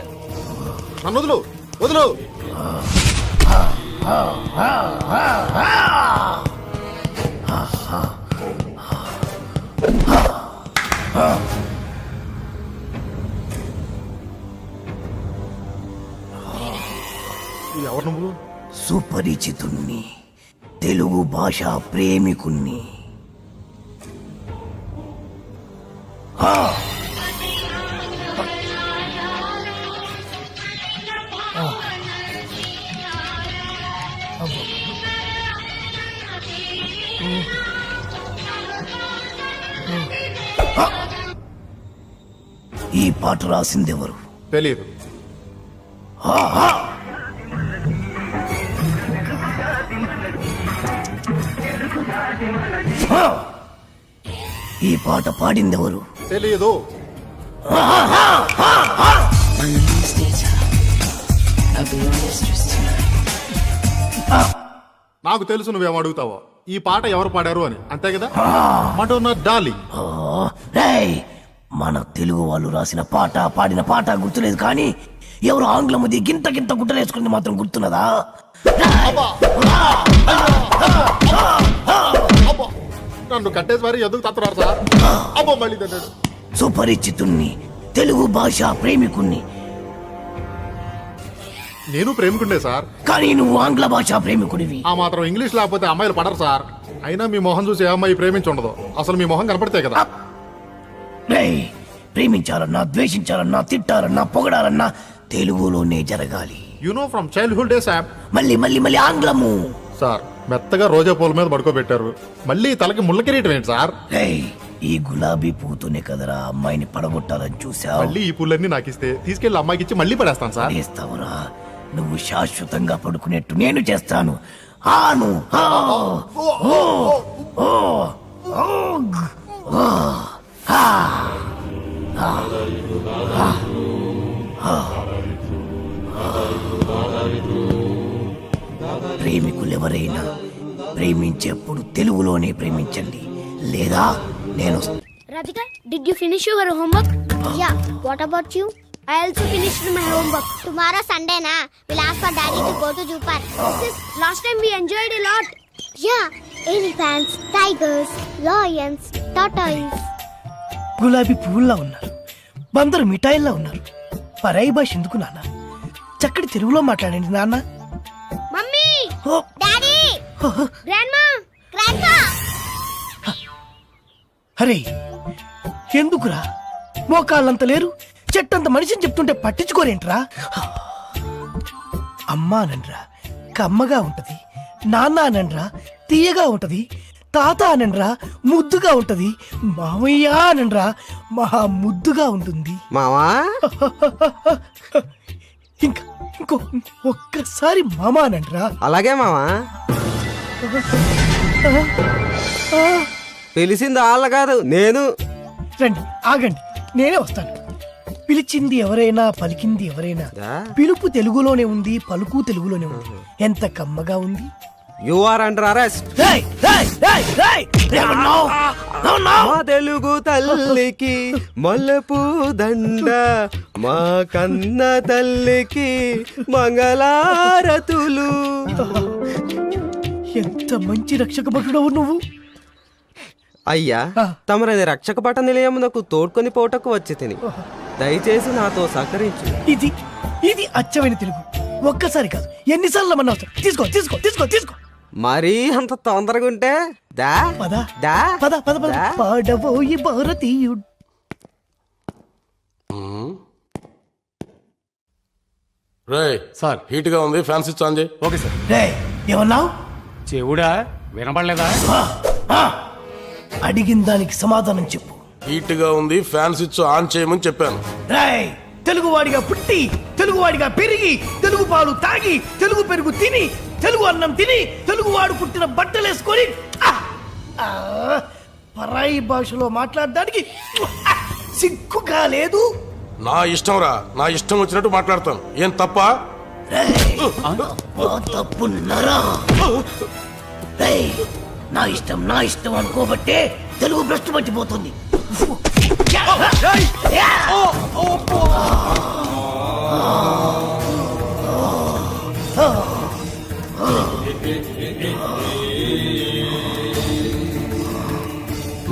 Speaker 3: నన్ను వదులు. ఎవరు నువ్వు?
Speaker 2: సుపరిచితుణ్ణి, తెలుగు భాష ప్రేమికుణ్ణి. ఈ పాట రాసిందెవరు?
Speaker 3: తెలియదు.
Speaker 2: ఈ పాట పాడిందెవరు?
Speaker 3: తెలియదు. నాకు తెలుసు నువ్వేం అడుగుతావో. ఈ పాట ఎవరు పాడారు అని, అంతే కదా? Madonna darling.
Speaker 2: మన తెలుగు వాళ్ళు రాసిన పాట పాడిన పాట గుర్తులేదు, కానీ ఎవరు ఆంగ్లముది గింత గింత గుట్టలేసుకుంది మాత్రం గుర్తున్నదా?
Speaker 3: నన్ను కట్టేసి మరి ఎందుకు తత్తున్నారు సార్? అబ్బో మళ్ళీ తన్నాడు.
Speaker 2: సుపరిచితుణ్ణి, తెలుగు భాష ప్రేమికుణ్ణి.
Speaker 3: నేను ప్రేమికుండే సార్,
Speaker 2: కానీ నువ్వు ఆంగ్ల భాష ప్రేమికుడివి.
Speaker 3: ఆ మాత్రం ఇంగ్లీష్ లేకపోతే అమ్మాయిలు పడరు సార్. అయినా మీ మొహం చూసి ఏ అమ్మాయి ప్రేమించుండదు. అసలు మీ మొహం కనపడితే కదా.
Speaker 2: ప్రేమించాలన్నా, ద్వేషించాలన్నా, తిట్టాలన్నా, పొగడాలన్నా తెలుగులోనే జరగాలి.
Speaker 3: You know from childhood days.
Speaker 2: మళ్ళీ మళ్ళీ మళ్ళీ ఆంగ్లము.
Speaker 3: సార్, మెత్తగా రోజా పూల మీద పడుకోబెట్టారు, మళ్ళీ తలకి ముళ్ళ కిరీటం ఏంటి సార్?
Speaker 2: ఈ గులాబీ పూతోనే కదరా అమ్మాయిని పడగొట్టాలని చూసావు.
Speaker 3: మళ్ళీ ఈ పూలన్నీ నాకు ఇస్తే తీసుకెళ్లి అమ్మాయికి ఇచ్చి మళ్ళీ పడేస్తాను సార్.
Speaker 2: చేస్తావురా? నువ్వు శాశ్వతంగా పడుకునేట్టు నేను చేస్తాను. ఆను ప్రేమికులెవరైనా ప్రేమించేప్పుడు తెలుగులోనే ప్రేమించండి, లేదా నేను.
Speaker 9: Radhika, did you finish your homework? Yeah. What about you? I also finished my homework. Tomorrow Sunday na, we'll ask for daddy to go to zoo park. Last time we enjoyed a lot. Yeah, elephants, tigers, lions, tortoise.
Speaker 2: గులాబీ పువ్వుల్లా ఉన్నారు, బందరు మిఠాయిల్లా ఉన్నారు. పరాయి భాష ఎందుకు నాన్న? చక్కటి తెలుగులో మాట్లాడండి నాన్న.
Speaker 9: Mummy, daddy, grandma, grandpa.
Speaker 2: అరే ఎందుకురా? మోకాళ్ళంత లేరు, చెట్టంత మనిషిని చెప్తుంటే పట్టించుకోరేంట్రా? అమ్మా అనండ్రా, కమ్మగా ఉంటది. నాన్న అనండ్రా, తీయగా ఉంటది. తాత అనండ్రా, ముద్దుగా ఉంటది. మామయ్య అనండ్రా, మహా ముద్దుగా ఉంటుంది.
Speaker 15: మావా
Speaker 2: ఇంకో ఒక్కసారి మామా అనండ్రా.
Speaker 15: అలాగే మావా. పిలిచింది వాళ్ళ కాదు, నేను.
Speaker 2: రండి, ఆగండి, నేనే వస్తాను. పిలిచింది ఎవరైనా, పలికింది ఎవరైనా, పిలుపు తెలుగులోనే ఉంది, పలుకు తెలుగులోనే ఉంది. ఎంత కమ్మగా ఉంది.
Speaker 15: You are under arrest. మా తెలుగు తల్లికి మల్లెపూ దండ, మా కన్న తల్లికి మంగళారతులు.
Speaker 2: ఎంత మంచి రక్షక భటుడవు నువ్వు.
Speaker 15: అయ్యా, తమరది రక్షక పట నిలయమునకు తోడ్కొని పోటకు వచ్చి తిని, దయచేసి నాతో సహకరించు.
Speaker 2: ఇది ఇది అచ్చమైన తెలుగు. ఒక్కసారి కాదు, ఎన్నిసార్లు మన అవసరం. తీసుకో తీసుకో తీసుకో తీసుకో.
Speaker 15: మరీ అంత తొందరగా ఉంటే దా
Speaker 2: పద
Speaker 15: దా
Speaker 2: పద పద పద. పాడబోయి భారతీయుడు.
Speaker 11: రే సార్, హీట్ గా ఉంది, ఫ్యాన్ స్విచ్ ఆన్ చేయి.
Speaker 3: Okay sir.
Speaker 2: రే ఏమన్నావు?
Speaker 11: చెవుడా వినపడలేదా?
Speaker 2: అడిగిన దానికి సమాధానం చెప్పు.
Speaker 11: హీట్ గా ఉంది, ఫ్యాన్ స్విచ్ ఆన్ చేయమని చెప్పాను.
Speaker 2: రాయ్, తెలుగువాడిగా పుట్టి, తెలుగువాడిగా పెరిగి, తెలుగు పాలు తాగి, తెలుగు పెరుగు తిని, తెలుగు అన్నం తిని, తెలుగువాడు పుట్టిన బట్టలేసుకొని పరాయి భాషలో మాట్లాడడానికి సిగ్గుగా లేదు.
Speaker 11: నా ఇష్టం రా, నా ఇష్టం వచ్చినట్టు మాట్లాడతాను. ఏం తప్ప?
Speaker 2: తప్పున్నారా? నా ఇష్టం అనుకోబట్టే తెలుగు భ్రష్టు పట్టిపోతుంది.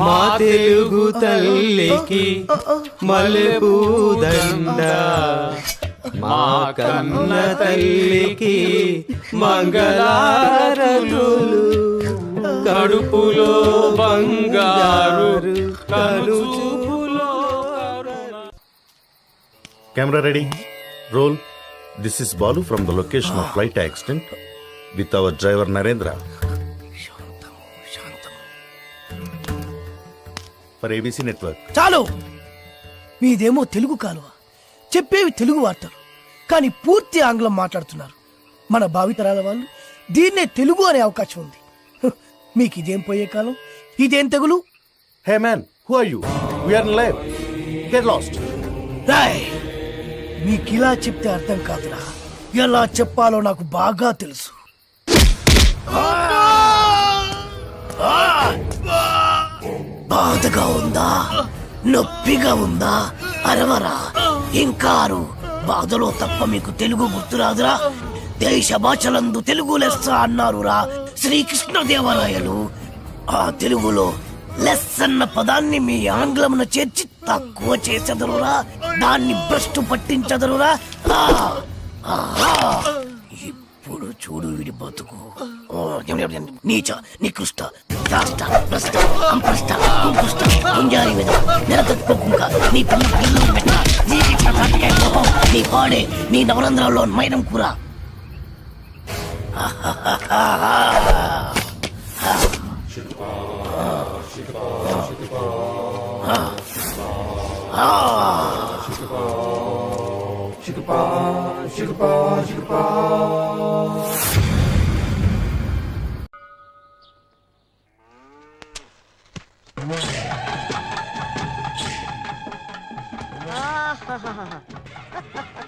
Speaker 15: మా తెలుగు తల్లికి మల్లెపూ దండ, మా కన్న తల్లికి మంగళారతులు, కడుపులో బంగారు కలుచుపులో.
Speaker 16: Camera ready, roll. This is Balu from the location of flight accident with our driver Narendra for ABC network.
Speaker 2: చాలు, మీదేమో తెలుగు కాలువ, చెప్పేవి తెలుగు వార్తలు, కానీ పూర్తి ఆంగ్లం మాట్లాడుతున్నారు. మన భావితరాల వాళ్ళు దీన్నే తెలుగు అనే అవకాశం ఉంది. మీకు ఇదేం పోయే కాలం, ఇదేం తెగులు?
Speaker 16: Hey man, who are you? We are in live. Get lost.
Speaker 2: Roy, మీకు ఇలా చెప్తే అర్థం కాదురా, ఎలా చెప్పాలో నాకు బాగా తెలుసు. బాధగా ఉందా, నొప్పిగా ఉందా? అరవరా, ఇంకారు. బాధలో తప్ప మీకు తెలుగు గుర్తురాదురా? దేశ భాషలందు తెలుగు లెస్స అన్నారురా శ్రీకృష్ణదేవరాయలు. ఆ తెలుగులో లెస్ అన్న పదాన్ని మీ ఆంగ్లమున చేర్చి తక్కువ చేసెదరురా, దాన్ని భ్రష్టు పట్టించదరురా. ఇప్పుడు చూడు వీడి బతుకు. నీచ, నికృష్ట, దాష్ట, భ్రష్ట, కంప్రష్ట, కుంకుష్ట, గుంజారి మీద నెలతొక్కుకుంక, నీ పిల్ల పిల్లలు పెట్ట, నీ ఇట్ల కాటికాయ మొహం, నీ పాడే, నీ నవరంధ్రాల్లో మైనం కూర.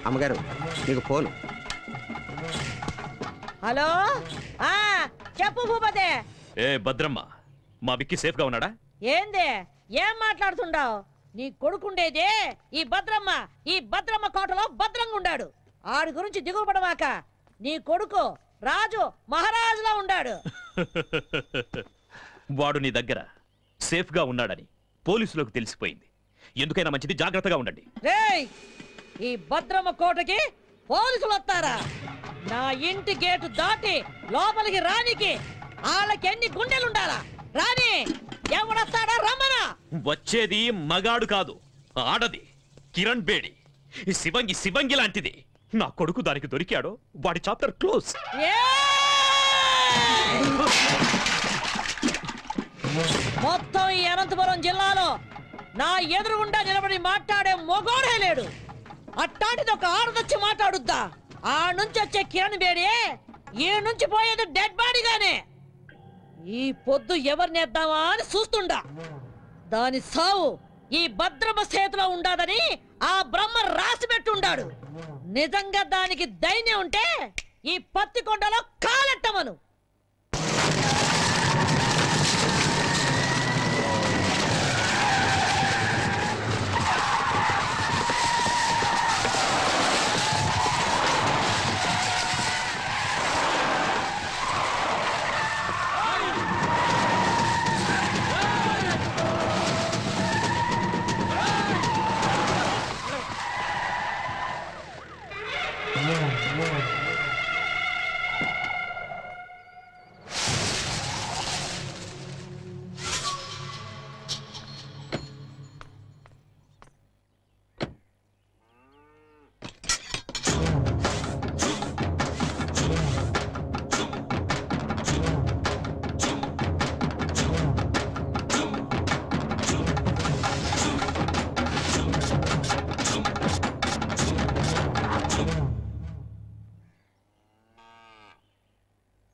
Speaker 15: అమ్మగారు మీకు ఫోను.
Speaker 8: హలో, చెప్పు భూపతే.
Speaker 11: ఏ భద్రమ్మ, మా విక్కి సేఫ్ గా ఉన్నాడా?
Speaker 8: ఏందే, ఏం మాట్లాడుతుండావు? నీ కొడుకుండేదే ఈ భద్రమ్మ కోటలో భద్రంగా ఉండాడు. ఆడి గురించి దిగులు పడమాక. నీ కొడుకు రాజు మహారాజులా ఉండాడు.
Speaker 11: వాడు నీ దగ్గర సేఫ్ గా ఉన్నాడని పోలీసులకు తెలిసిపోయింది. ఎందుకైనా మంచిది, జాగ్రత్తగా ఉండండి.
Speaker 8: రేయ్, ఈ భద్రమ్మ కోటకి పోలీసులు వస్తారా? నా ఇంటి గేటు దాటి లోపలికి రానికి వాళ్ళకి ఎన్ని గుండెలుండాలా? రాని, ఎవడొస్తాడా రమ్మనా?
Speaker 11: వచ్చేది మగాడు కాదు, ఆడది. కిరణ్ బేడి, ఈ శివంగి లాంటిది. నా కొడుకు దానికి దొరికాడో వాడి చాప్టర్ క్లోజ్.
Speaker 8: మొత్తం ఈ అనంతపురం జిల్లాలో నా ఎదురుగుండా నిలబడి మాట్లాడే మొగోడే లేడు. అట్టాంటిది ఒక ఆడదొచ్చి మాట్లాడుద్దా? ఆ నుంచి వచ్చే కిరణ్ బేడే ఈ నుంచి పోయేది డెడ్ బాడీగానే. ఈ పొద్దు ఎవరినేద్దామా అని చూస్తుండా. దాని సావు ఈ భద్రమ చేతిలో ఉండాదని ఆ బ్రహ్మ రాసి పెట్టుండాడు. నిజంగా దానికి ధైర్యం ఉంటే ఈ పత్తి కొండలో కాలెట్టమను.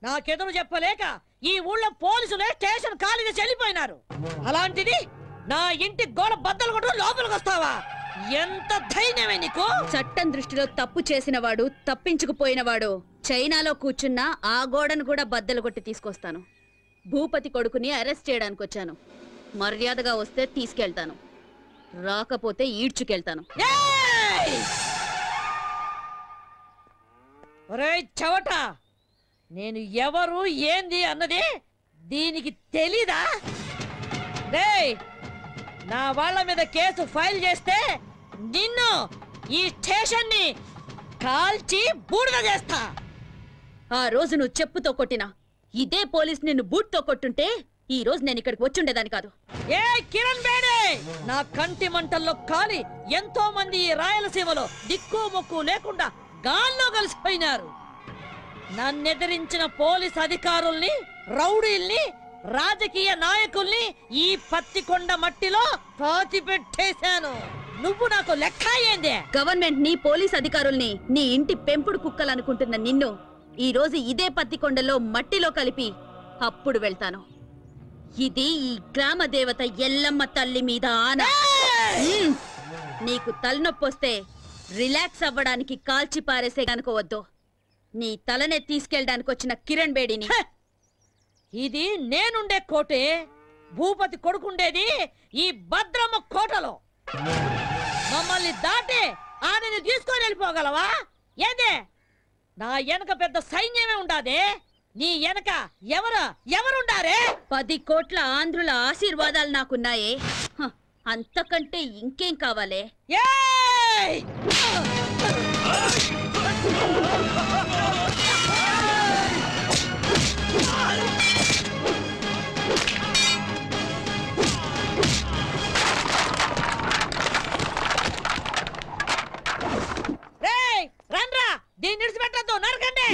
Speaker 8: నాకెదురు చెప్పలేక ఈ ఊళ్ళో పోలీసులే స్టేషన్ ఖాళీగా చెల్లిపోయినారు. అలాంటిది నా ఇంటి గోడ బద్దలు కొట్టు లోపలికి వస్తావా? ఎంత ధైర్యమే నీకు?
Speaker 7: చట్టం దృష్టిలో తప్పు చేసినవాడు, తప్పించుకుపోయినవాడు చైనాలో కూర్చున్నా ఆ గోడను కూడా బద్దలు కొట్టి తీసుకొస్తాను. భూపతి కొడుకుని అరెస్ట్ చేయడానికి వచ్చాను. మర్యాదగా వస్తే తీసుకెళ్తాను, రాకపోతే ఈడ్చుకెళ్తాను.
Speaker 8: ఒరేయ్ చవట, నేను ఎవరు ఏంది అన్నది దీనికి తెలీదా? రేయ్, నా వాళ్ళ మీద కేసు ఫైల్ చేస్తే నిన్ను, ఈ స్టేషన్ ని కాల్చి బూడిద చేస్తా.
Speaker 7: ఆ రోజు నువ్వు చెప్పుతో కొట్టినా ఇదే పోలీస్ నిన్ను బూట్తో కొట్టుంటే ఈ రోజు నేను ఇక్కడికి వచ్చుండేదాన్ని కాదు.
Speaker 8: ఏ కిరణ్ బేడే, నా కంటి మంటల్లో కాలి ఎంతో మంది ఈ రాయలసీమలో దిక్కు మొక్కు లేకుండా గాల్లో కలిసిపోయినారు. నన్నెదిరించిన పోలీస్ అధికారుల్ని, రౌడీల్ని, రాజకీయ నాయకుల్ని ఈ పత్తికొండ మట్టిలో పాతి పెట్టేశాను. నువ్వు నాకు లెక్క ఏందే?
Speaker 7: గవర్నమెంట్ ని, పోలీస్ అధికారుల్ని నీ ఇంటి పెంపుడు కుక్కలనుకుంటున్న నిన్ను ఈ రోజు ఇదే పత్తికొండలో మట్టిలో కలిపి అప్పుడు వెళ్తాను. ఇది ఈ గ్రామ దేవత ఎల్లమ్మ తల్లి మీద ఆన. నీకు తలనొప్పొస్తే రిలాక్స్ అవ్వడానికి కాల్చి పారేసే కనుకోవద్దు. నీ తలనే తీసుకెళ్ళడానికి వచ్చిన కిరణ్ బేడిని.
Speaker 8: ఇది నేనుండే కోటే. భూపతి కొడుకుండేది ఈ భద్రమ్మ కోటలో. మమ్మల్ని దాటి ఆమెను తీసుకొని వెళ్ళిపోగలవా ఏందే? నా వెనక పెద్ద సైన్యమే ఉండాదే. నీ వెనక ఎవరుండారే?
Speaker 7: 10 కోట్ల ఆంధ్రుల ఆశీర్వాదాలు నాకున్నాయే. అంతకంటే ఇంకేం కావాలే?
Speaker 8: ఏయ్! రేయ్, రండ్రా, దీన్ని విడిచిపెట్టద్దు, నరకండి.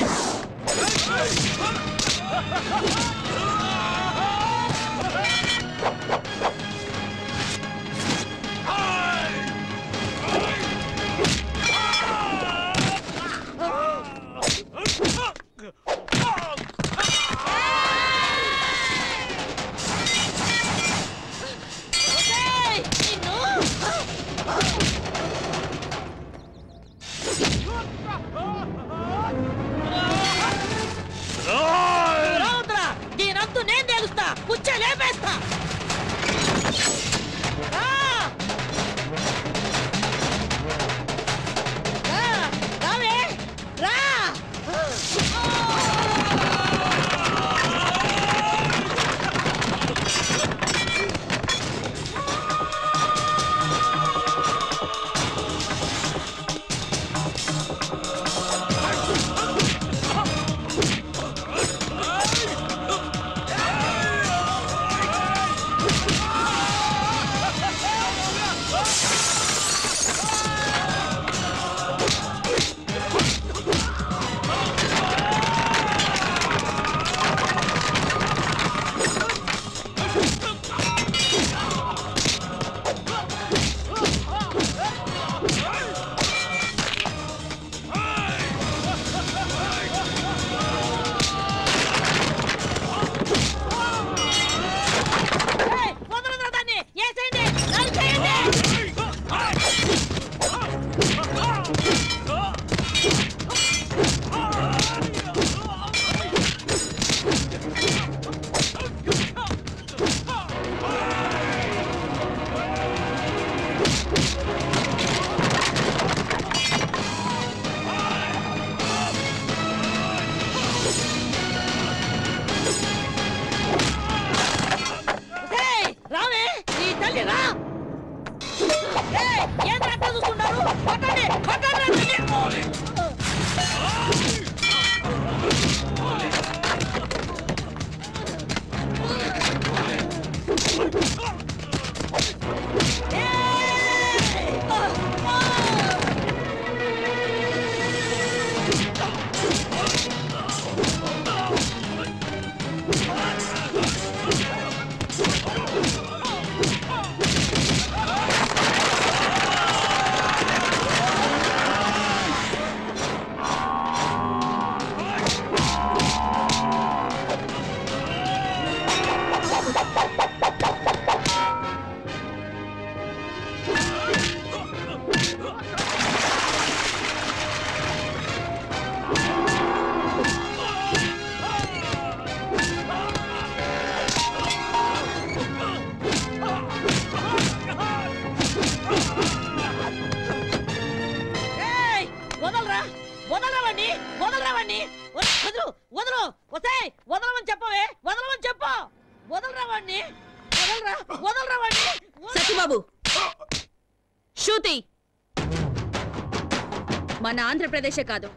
Speaker 7: మన ఆంధ్రప్రదేశే కాదు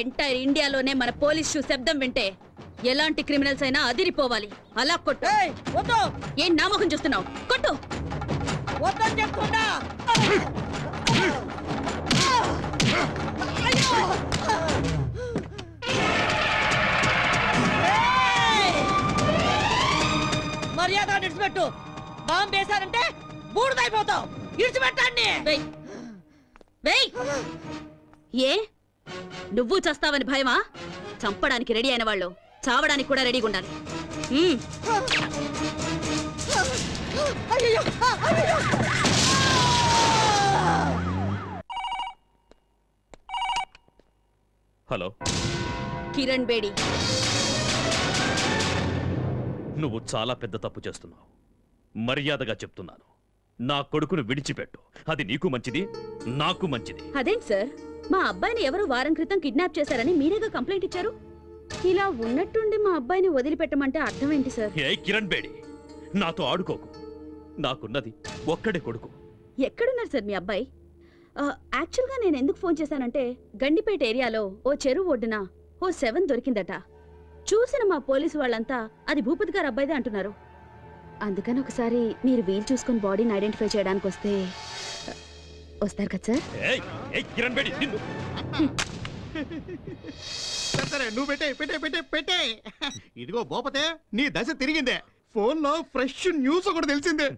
Speaker 7: ఎంటైర్ ఇండియాలోనే మన పోలీస్ షూ శబ్దం వింటే ఎలాంటి క్రిమినల్స్ అయినా అదిరిపోవాలి. అలా కొట్టు.
Speaker 8: వద్దు
Speaker 7: ఏం నామకం చూస్తున్నావు? కొట్టు.
Speaker 8: వద్దని చెప్తున్నా. మర్యాద విడిచిపెట్టు. బాంబు వేశారంటే బూడిదైపోతావు. విడిచిపెట్టండి.
Speaker 7: ఏ నువ్వు చస్తావని భయమా? చంపడానికి రెడీ అయిన వాళ్ళు చావడానికి కూడా రెడీగా ఉండాలి.
Speaker 17: హలో
Speaker 7: కిరణ్ బేడి,
Speaker 17: నువ్వు చాలా పెద్ద తప్పు చేస్తున్నావు. మర్యాదగా చెప్తున్నాను, నా కొడుకును విడిచిపెట్టు. అది నీకు మంచిది, నాకు మంచిది.
Speaker 7: అదేంటి సార్, మా అబ్బాయిని ఎవరో వారం క్రితం కిడ్నాప్ చేశారని మీరేగా కంప్లైంట్ ఇచ్చారు. ఇలా ఉన్నట్టుండి మా అబ్బాయిని వదిలిపెట్టమంటే అర్థం ఏంటి సార్?
Speaker 17: ఏ కిరణ్ బేడి, నాతో ఆడుకోకు. నాకున్నది ఒక్కడే కొడుకు.
Speaker 7: ఎక్కడున్నారు సార్ మీ అబ్బాయి? యాక్చువల్గా నేను ఎందుకు ఫోన్ చేశానంటే గండిపేట ఏరియాలో ఓ చెరువు ఒడ్డున ఓ 7 దొరికిందట. చూసిన మా పోలీసు వాళ్ళంతా అది భూపతి గారు అబ్బాయిదే అంటున్నారు. అందుకని ఒకసారి మీరు వీలు చూసుకుని బాడీని ఐడెంటిఫై చేయడానికి వస్తారు కదా సార్?
Speaker 17: కిరణ్ బేడి, నిన్ను
Speaker 2: సరే నువ్వు పెట్టే పెట్టే పెట్టే పెట్టే. ఇదిగో భూపతే, నీ దశ తిరిగిందే. ఫోన్ లో ఫ్రెష్ న్యూస్ ఒకటి తెలిసిందే.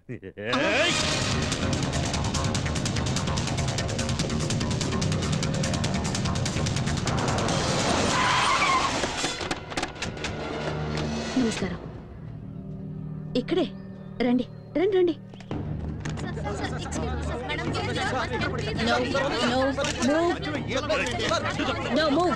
Speaker 7: నమస్కారం. ఇక్కడే రండి రండి రండి. No move.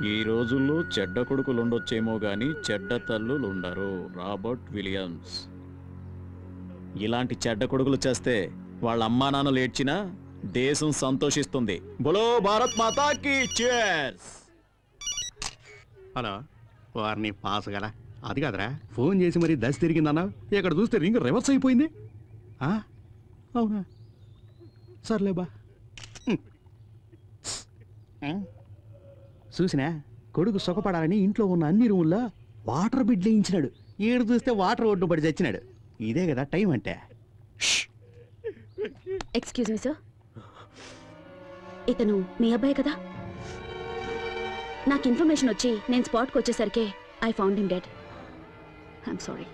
Speaker 5: ఈ రోజుల్లో చెడ్డ కొడుకులు ఉండొచ్చేమో గాని చెడ్డ తల్లులు ఉండరు. Robert Williams. ఇలాంటి చెడ్డ కొడుకులు చేస్తే వాళ్ళ అమ్మా నాన్నలు ఏడ్చినా దేశం సంతోషిస్తుంది. బోలో భారత్ మాతాకి చేర్స్.
Speaker 2: హలో, వారిని పాస్ గల అది కాదురా, ఫోన్ చేసి మరి దశ తిరిగిందన్నా. ఇక్కడ చూస్తే రింగ్ రివర్స్ అయిపోయింది. అవునా, సర్లే బా. చూసినా, కొడుకు సుఖపడాలని ఇంట్లో ఉన్న అన్ని రూముల్లో వాటర్ బిడ్ లేయించినాడు. ఈడు చూస్తే వాటర్ ఒడ్డు పడి చచ్చినాడు. ఇదే కదా టైం అంటే.
Speaker 7: ఎక్స్క్యూజ్ మీ సార్, ఇతను మీ అబ్బాయి కదా? నాకు ఇన్ఫర్మేషన్ వచ్చి నేను స్పాట్కి వచ్చేసరికి I found him dead. I'm sorry.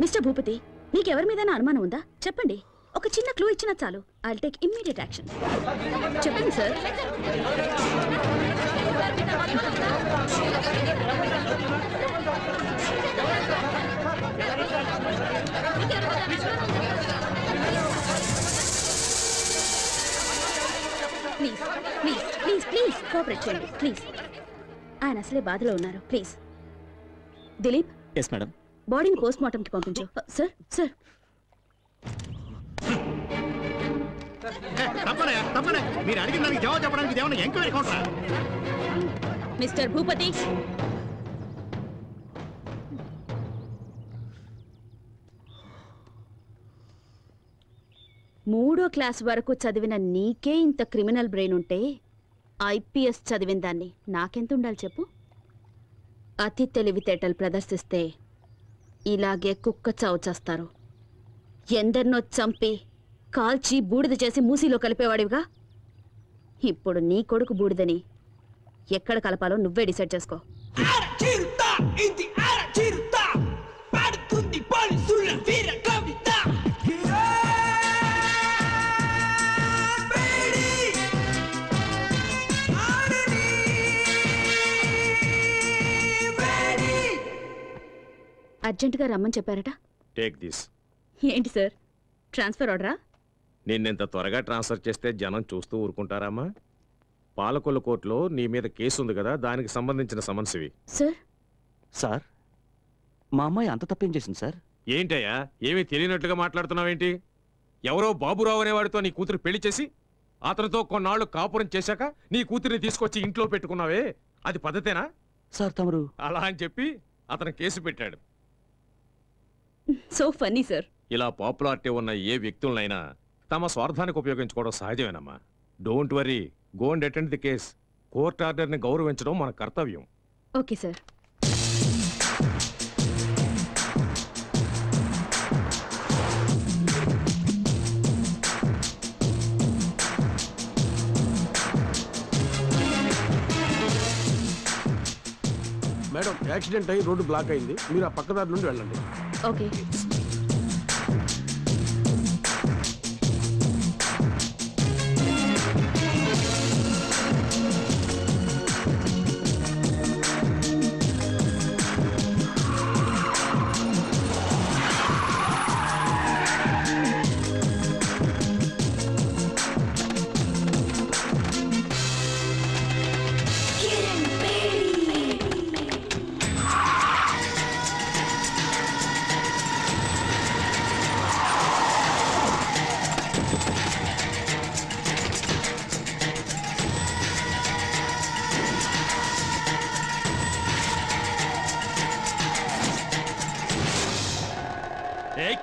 Speaker 7: Mister Bhupathi, నీకెవరి మీద అనుమానం ఉందా? చెప్పండి. ఒక చిన్న క్లూ ఇచ్చినా చాలు. I take immediate action. చెప్పండి sir. Please please please please cooperate చేయండి ప్లీజ్. ఆయన అసలే బాధలో ఉన్నారు. ప్లీజ్. దిలీప్.
Speaker 5: Yes madam.
Speaker 7: బాడీని పోస్ట్ మార్టంకి పంపించు. Sir sir.
Speaker 2: మీరు అడిగిన దానికి జవాబు చెప్పడానికి ఏమన్నా ఎంక్వైరీ కౌంటరా?
Speaker 7: మిస్టర్ భూపతి, మూడో క్లాస్ వరకు చదివిన నీకే ఇంత క్రిమినల్ బ్రెయిన్ ఉంటే IPS చదివిన దాన్ని నాకెంత ఉండాలి చెప్పు? అతి తెలివితేటలు ప్రదర్శిస్తే ఇలాగే కుక్క చావు చేస్తారు. ఎందరినో చంపి కాల్చి బూడిద చేసి మూసీలో కలిపేవాడివిగా. ఇప్పుడు నీ కొడుకు బూడిదని ఎక్కడ కలపాలో నువ్వే డిసైడ్ చేసుకో. అర్జెంటుగా రమ్మని చెప్పారట.
Speaker 17: Take this.
Speaker 7: ఏంటి సార్, ట్రాన్స్ఫర్ ఆర్డరా?
Speaker 17: నిన్నెంత త్వరగా ట్రాన్స్ఫర్ చేస్తే జనం చూస్తూ ఊరుకుంటారమ్మా?
Speaker 18: పాలకొల్లు కోర్టులో నీ మీద కేసు ఉంది కదా, దానికి సంబంధించిన సమన్సివి.
Speaker 7: సార్
Speaker 19: సార్ మా అమ్మాయి అంత తప్పేం చేసింది సార్?
Speaker 18: ఏంటయ్యా, ఏమీ తెలియనట్లుగా మాట్లాడుతున్నావేంటి? ఎవరో బాబురావు అనేవాడితో నీ కూతురు పెళ్లి చేసి అతనితో కొన్నాళ్ళు కాపురం చేశాక నీ కూతురిని తీసుకొచ్చి ఇంట్లో పెట్టుకున్నావే, అది పద్ధతేనా?
Speaker 19: సార్ తమరు
Speaker 18: అలా అని చెప్పి అతను కేసు పెట్టాడు.
Speaker 7: So funny sir.
Speaker 18: ఇలా పాపులారిటీ ఉన్న ఏ వ్యక్తులనైనా తమ స్వార్థానికి ఉపయోగించుకోవడం సహజమేనమ్మా. Don't worry, go and attend the case. Court ఆర్డర్ని గౌరవించడం మన కర్తవ్యం.
Speaker 7: Okay sir.
Speaker 18: మేడం, యాక్సిడెంట్ అయ్యి రోడ్డు బ్లాక్ అయింది, మీరు ఆ పక్కదారి నుండి వెళ్ళండి.
Speaker 7: ఓకే.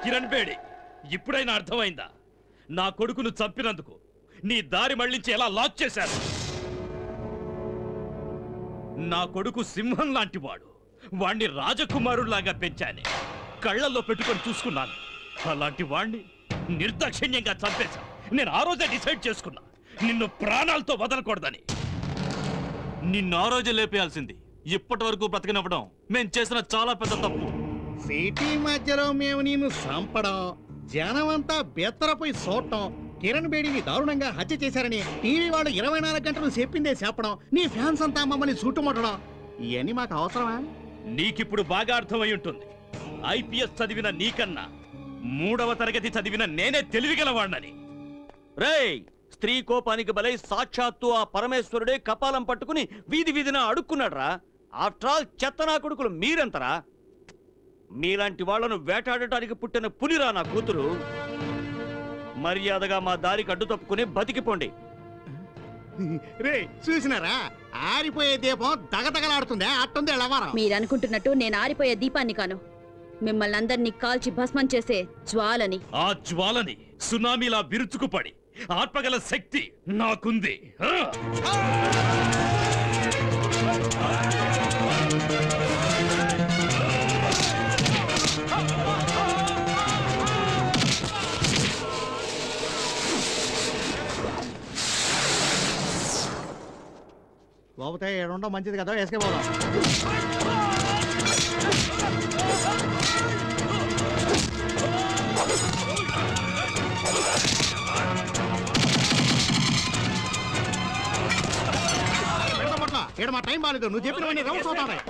Speaker 17: కిరణ్ బేడి, ఇప్పుడైనా అర్థమైందా? నా కొడుకును చంపినందుకు నీ దారి మళ్లించి ఎలా లాక్ చేశారు? నా కొడుకు సింహం లాంటి వాడు, వాణ్ణి రాజకుమారుల్లాగా పెంచానే, కళ్ళల్లో పెట్టుకొని చూసుకున్నాను. అలాంటి వాణ్ణి నిర్దాక్షిణ్యంగా చంపేశా. నేను ఆ రోజే డిసైడ్ చేసుకున్నా, నిన్ను ప్రాణాలతో వదలకూడదని. నిన్ను ఆ రోజే లేపేయాల్సింది. ఇప్పటి వరకు బ్రతికినవ్వడం మేం చేసిన చాలా పెద్ద తప్పు.
Speaker 2: సిటీ మధ్యలో మేము నిన్ను చంపడం, జనమంతా బెత్తరపోయి చూడటం, కిరణ్ బేడిని దారుణంగా హత్య చేశారని టీవీ వాళ్ళు 24 గంటలు చెప్పిందే చెప్పడం, నీ ఫ్యాన్స్ అంతా మమ్మల్ని చుట్టుముట్టడం, ఇవన్నీ మాకు అవసరమా?
Speaker 17: నీకిప్పుడు బాగా అర్థమై ఉంటుంది. ఐపీఎస్ చదివిన నీకన్నా 3వ తరగతి చదివిన నేనే తెలివిగలవాణ్ణని.
Speaker 19: రేయ్, స్త్రీ కోపానికి బలై సాక్షాత్తు ఆ పరమేశ్వరుడే కపాలం పట్టుకుని వీధి వీధిన అడుక్కున్నాడ్రా. ఆఫ్టర్ ఆల్ చెత్తనా కొడుకులు మీరెంతరా? మీలాంటి వాళ్లను వేటాడటానికి పుట్టిన పులిరా నా కూతురు. మర్యాదగా మా దారికి అడ్డు తప్పుకుని బతికిపోండి.
Speaker 2: రే చూసినారా, ఆరిపోయే దీపం దగదగలాడుతుందే, అట్టుంది ఎలవారం.
Speaker 7: మీరనుకుంటున్నట్టు నేను ఆరిపోయే దీపాన్ని కాను, మిమ్మల్ని అందరినీ కాల్చి భస్మం చేసే జ్వాలని.
Speaker 17: ఆ జ్వాలని సునామీలా విరుచుకుపడి ఆత్మగల శక్తి నాకుంది.
Speaker 2: పోతే ఏడుండో మంచిది కదా, వేసుకే పోదాం. ఏడు మా టైం బాగాలేదు, నువ్వు చెప్పినవన్నీ రౌండ్స్ అవుతాయి.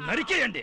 Speaker 17: నరికేయండి.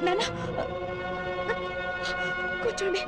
Speaker 7: నాన్న కూర్చోండి.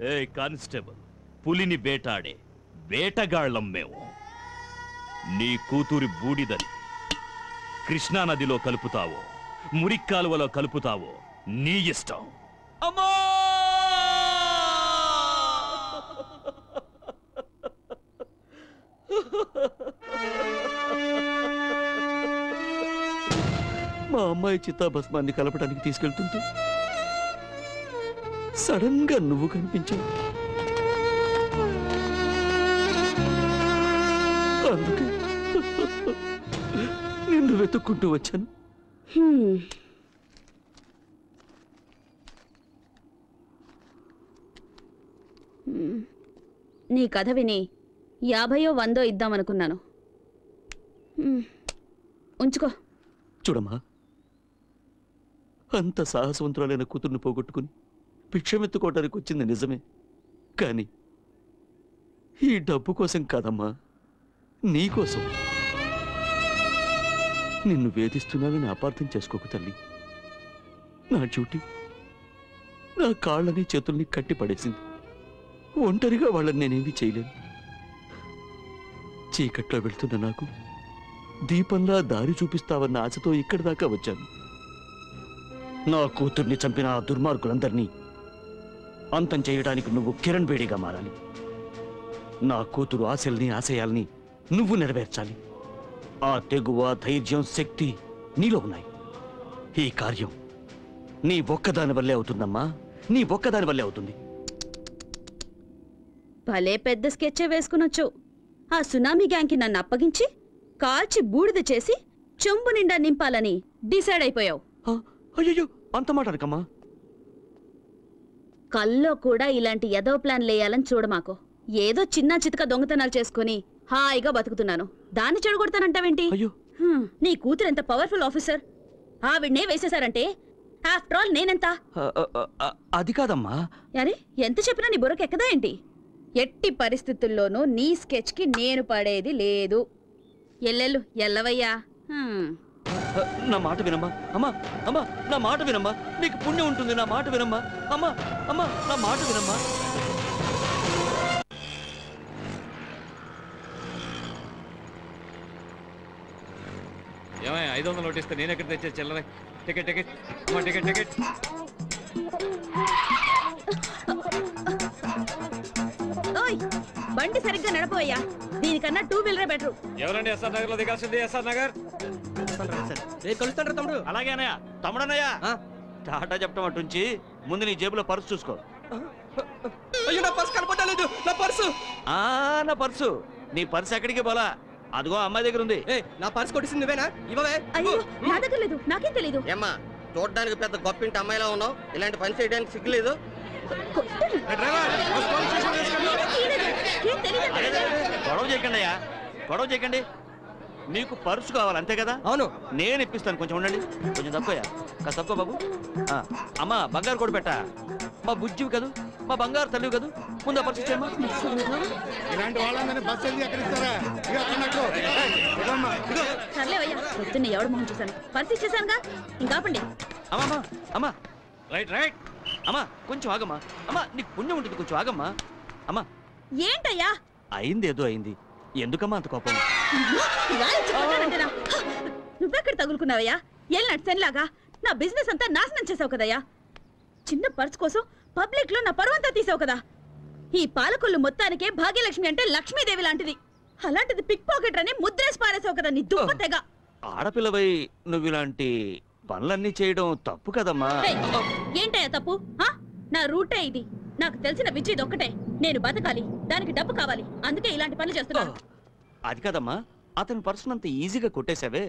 Speaker 17: ఏ కానిస్టేబుల్, పులిని వేటాడే వేటగాళ్ళం మేము. నీ కూతురి బూడిదని కృష్ణానదిలో కలుపుతావో మురిక్కాలువలో కలుపుతావో నీ ఇష్టం.
Speaker 19: అమ్మా! మా అమ్మాయి చిత్తాభస్మాన్ని కలపడానికి తీసుకెళ్తుంటే సడన్ గా నువ్వు కనిపించావు. అందుకే నిన్ను వెతుక్కుంటూ వచ్చాను.
Speaker 7: నీ కథ విని 50 100 ఇద్దామనుకున్నాను. ఉంచుకో.
Speaker 19: చూడమ్మా, అంత సాహసవంతురాలైన కూతుర్ని పోగొట్టుకుని భిక్షమెత్తుకోవడానికి వచ్చింది నిజమే, కానీ ఈ డబ్బు కోసం కాదమ్మా, నీకోసం. నిన్ను వేధిస్తున్నానని అపార్థం చేసుకోకు తల్లి. నా డ్యూటీ నా కాళ్ళని చేతుల్ని కట్టి పడేసింది. ఒంటరిగా వాళ్ళని నేనేమీ చేయలేను. చీకట్లో వెళ్తున్న నాకు దీపంలా దారి చూపిస్తావన్న ఆశతో ఇక్కడి దాకా వచ్చాను. నా కూతుర్ని చంపిన ఆ దుర్మార్గులందరినీ అంతం చేయడానికి నువ్వు కిరణ్ బేడిగా మారాలి. నా కూతురు ఆశల్ని ఆశయాల్ని నువ్వు నెరవేర్చాలి. ఆ తెగువ, ధైర్యం, శక్తి నీలో ఉన్నాయి. ఈ కార్యం నీ ఒక్కదాని వల్లే అవుతుందమ్మా, నీ ఒక్కదాని వల్లే అవుతుంది.
Speaker 7: భలే పెద్ద స్కెచ్చే వేసుకునొచ్చు. ఆ సునామీ గ్యాంగ్కి నన్ను అప్పగించి కాల్చి బూడిద చేసి చెంబు నిండా నింపాలని డిసైడ్ అయిపోయావు.
Speaker 19: అయ్యో, అంత మాట అనకమ్మా.
Speaker 7: కల్లో కూడా ఇలాంటి ఎదో ప్లాన్ లేయాలని చూడమాకు. ఏదో చిన్న చితక దొంగతనాలు చేసుకుని హాయిగా బతుకుతున్నాను, దాన్ని చెడగొడతానంటావేంటి? నీ కూతురు ఎంత పవర్ఫుల్ ఆఫీసర్, ఆవిడ్నే వేసేశారంటే ఆఫ్టర్ ఆల్ నేనెంత?
Speaker 19: అది కాదమ్మా.
Speaker 7: అరే, ఎంత చెప్పినా నీ బుర్రకు ఎక్కదా ఏంటి? ఎట్టి పరిస్థితుల్లోనూ నీ స్కెచ్ కి నేను పడేది లేదు. ఎల్లెల్లు ఎల్లవయ్యా.
Speaker 19: నా మాట వినమ్మా. అమ్మా అమ్మా, నా మాట వినమ్మా, నీకు పుణ్యం ఉంటుంది. నా మాట వినమ్మా. అమ్మా అమ్మా, నా మాట వినమ్మా.
Speaker 18: ఏమయ్య 500 నోటిస్తే నేను ఎక్కడ తెచ్చే చిల్లరే? Ticket ticket ticket ticket.
Speaker 7: ఓయ్, బండి సరిగ్గా నడపోయ్యా. దీనికన్నా 2 వీలరే బెటర్.
Speaker 18: ఎవరండి ఎస్ఆర్ నగర్ లో దిగాల్సింది? ఎస్ఆర్ నగర్.
Speaker 19: కలుస్తాడు తమ్ముడు. అలాగే అన్నయ్య. తమ్ముడు అన్నయ్య, టాటా చెప్పడం అటుంచి ముందు నీ జేబులో పర్సు చూసుకో.
Speaker 15: అయ్యో, నా పర్సు కనపడలేదు. నా పర్సు
Speaker 19: నా పర్సు. నీ పర్సు ఎక్కడికి పోలా, అదిగో అమ్మాయి దగ్గర ఉంది.
Speaker 15: నా పర్సు కొట్టింది నువ్వేనా? ఇవ్వవే.
Speaker 7: అయ్యో, నా దగ్గర లేదు, నాకేం తెలీదు.
Speaker 15: ఏమ్మా, చూడడానికి పెద్ద గొప్పింటి అమ్మాయిలా ఉన్నావు, ఇలాంటి పని చేయడానికి సిగ్గులేదు?
Speaker 19: గొడవ చేయకండి అయ్యా, గొడవ చేయకండి. మీకు పర్సు కావాలి అంతే కదా?
Speaker 15: అవును.
Speaker 19: నేను ఇప్పిస్తాను, కొంచెం ఉండండి. కొంచెం తక్కువయ్యా, కాస్త తక్కువ బాబు. అమ్మా బంగారు కూడా పెట్టా, మా బుజ్జివి కదూ, మా బంగారు తల్లివి కదూ, ముందు ఆ పర్సు ఇచ్చేయమ్మా.
Speaker 2: ఇలాంటి వాళ్ళందరినీ బస్సు వెళ్ళి ఎక్కడిస్తారా?
Speaker 7: సర్లేవయ్యా, పొద్దున్న ఎవడు మొహం చూశాను, పర్సు ఇచ్చేసానుగా, ఇంకాపండి.
Speaker 19: అమ్మా అమ్మా రైట్ రైట్ అమ్మా, కొంచెం ఆగమ్మా. అమ్మా నీకు పుణ్యం ఉంటుంది, కొంచెం ఆగమ్మా. అమ్మా
Speaker 7: ఏంటయ్యా?
Speaker 19: అయింది ఏదో అయింది, ఎందుకమ్మా అంత కోపం?
Speaker 7: నువ్వెక్కడ తగులుకున్నావయ్యా? ఏళ్ళనాటి సెన్లాగా నా బిజినెస్ అంతా నాశనం చేసావు కదయ్యా. చిన్న పర్స్ కోసం పబ్లిక్ లో నా పరువంతా తీసావు కదా. ఈ పాలకొల్లు మొత్తానికే భాగ్యలక్ష్మి అంటే లక్ష్మీదేవి లాంటిది. అలాంటిది పిక్ పాకెట్ అని ముద్రేసి పారేసావు కదా నీ దుప్పతెగ.
Speaker 19: ఆడపిల్లవై నువ్వు ఇలాంటి పనులన్నీ చేయడం తప్పు కదమ్మా.
Speaker 7: ఏంటయ్యా తప్పు? నా రూటే ఇది. నాకు తెలిసిన విద్య ఇది ఒక్కటే. నేను బతకాలి, దానికి డబ్బు కావాలి, అందుకే ఇలాంటి పనులు చేస్తున్నాను.
Speaker 19: అది కదమ్మా, అతని పర్సన్ అంత ఈజీగా కొట్టేశావే.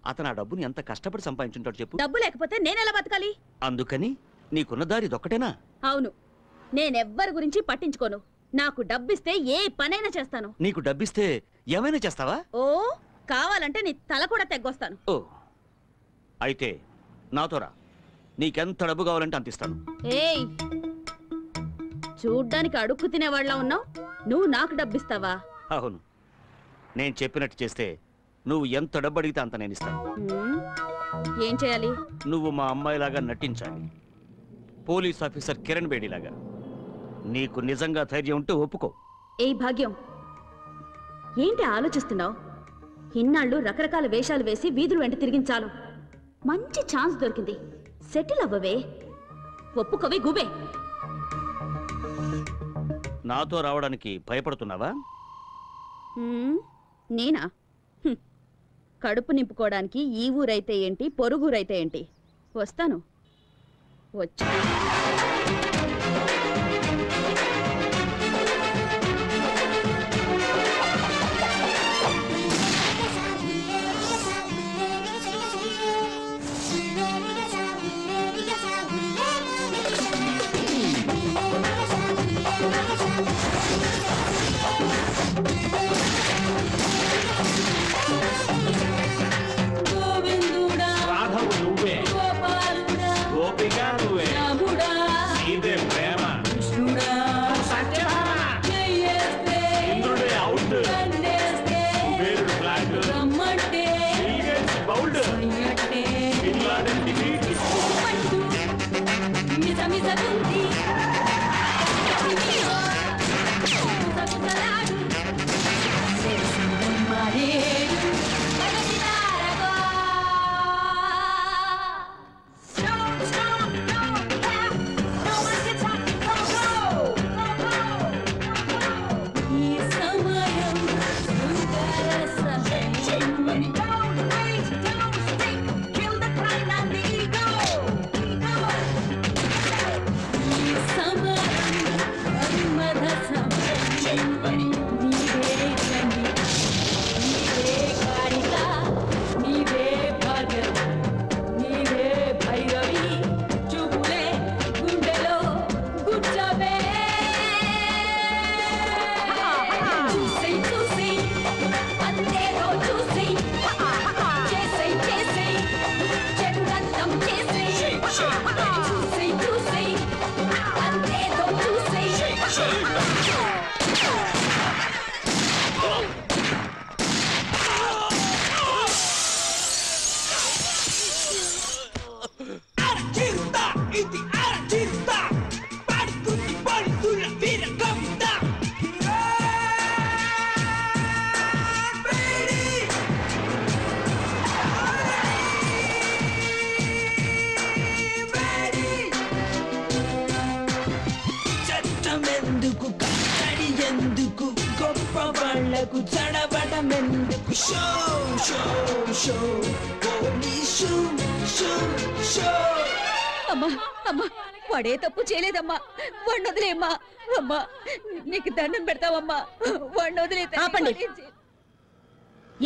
Speaker 19: అతను ఆ డబ్బుని ఎంత కష్టపడి సంపాదించుంటాడు చెప్పు.
Speaker 7: డబ్బు లేకపోతే నేనెలా బతకాలి?
Speaker 19: అందుకని నీకున్న దారి ఇదొక్కటేనా?
Speaker 7: అవును, నేనెవ్వరి గురించి పట్టించుకోను. నాకు డబ్బిస్తే ఏ పనైనా చేస్తాను.
Speaker 19: నీకు డబ్బిస్తే ఏమైనా చేస్తావా?
Speaker 7: ఓ, కావాలంటే నీ తల కూడా తెగ్గొస్తాను.
Speaker 19: ఓ అయితే నాతో రా, నీకెంత డబ్బు కావాలంటే అంత ఇస్తాను.
Speaker 7: ఏయ్, చూడ్డానికి అడుక్కు తినేవాళ్ళ ఉన్నావు, నువ్వు నాకు డబ్బిస్తావా?
Speaker 19: అవును, నేను చెప్పినట్టు చేస్తే నువ్వు ఎంత డబ్బు అడిగితే అంత నేను ఇస్తాను.
Speaker 7: ఏం చేయాలి?
Speaker 19: నువ్వు మా అమ్మాయిలాగా నటించాలి, పోలీస్ ఆఫీసర్ కిరణ్ బేడిలాగా. నీకు నిజంగా ధైర్యం ఉంటే ఒప్పుకో.
Speaker 7: ఏ భాగ్యం, ఏంటి ఆలోచిస్తున్నావు? ఇన్నాళ్ళు రకరకాల వేషాలు వేసి వీధులు వెంట తిరిగించాలు. మంచి ఛాన్స్ దొరికింది, సెటిల్ అవ్వవే. ఒప్పుకోవే గుబే.
Speaker 19: నాతో రావడానికి భయపడుతున్నావా?
Speaker 7: నేనా? కడుపు నింపుకోవడానికి ఈ ఊరైతే ఏంటి, పొరుగురైతే ఏంటి, వస్తాను. వచ్చి అమ్మా అమ్మా, వాడే తప్పు చేయలేదమ్మా, వాడిని వదిలేమ్మా. అమ్మా నీకు దండం పెడతావమ్మా, వాడిని వదిలే. ఆపండి.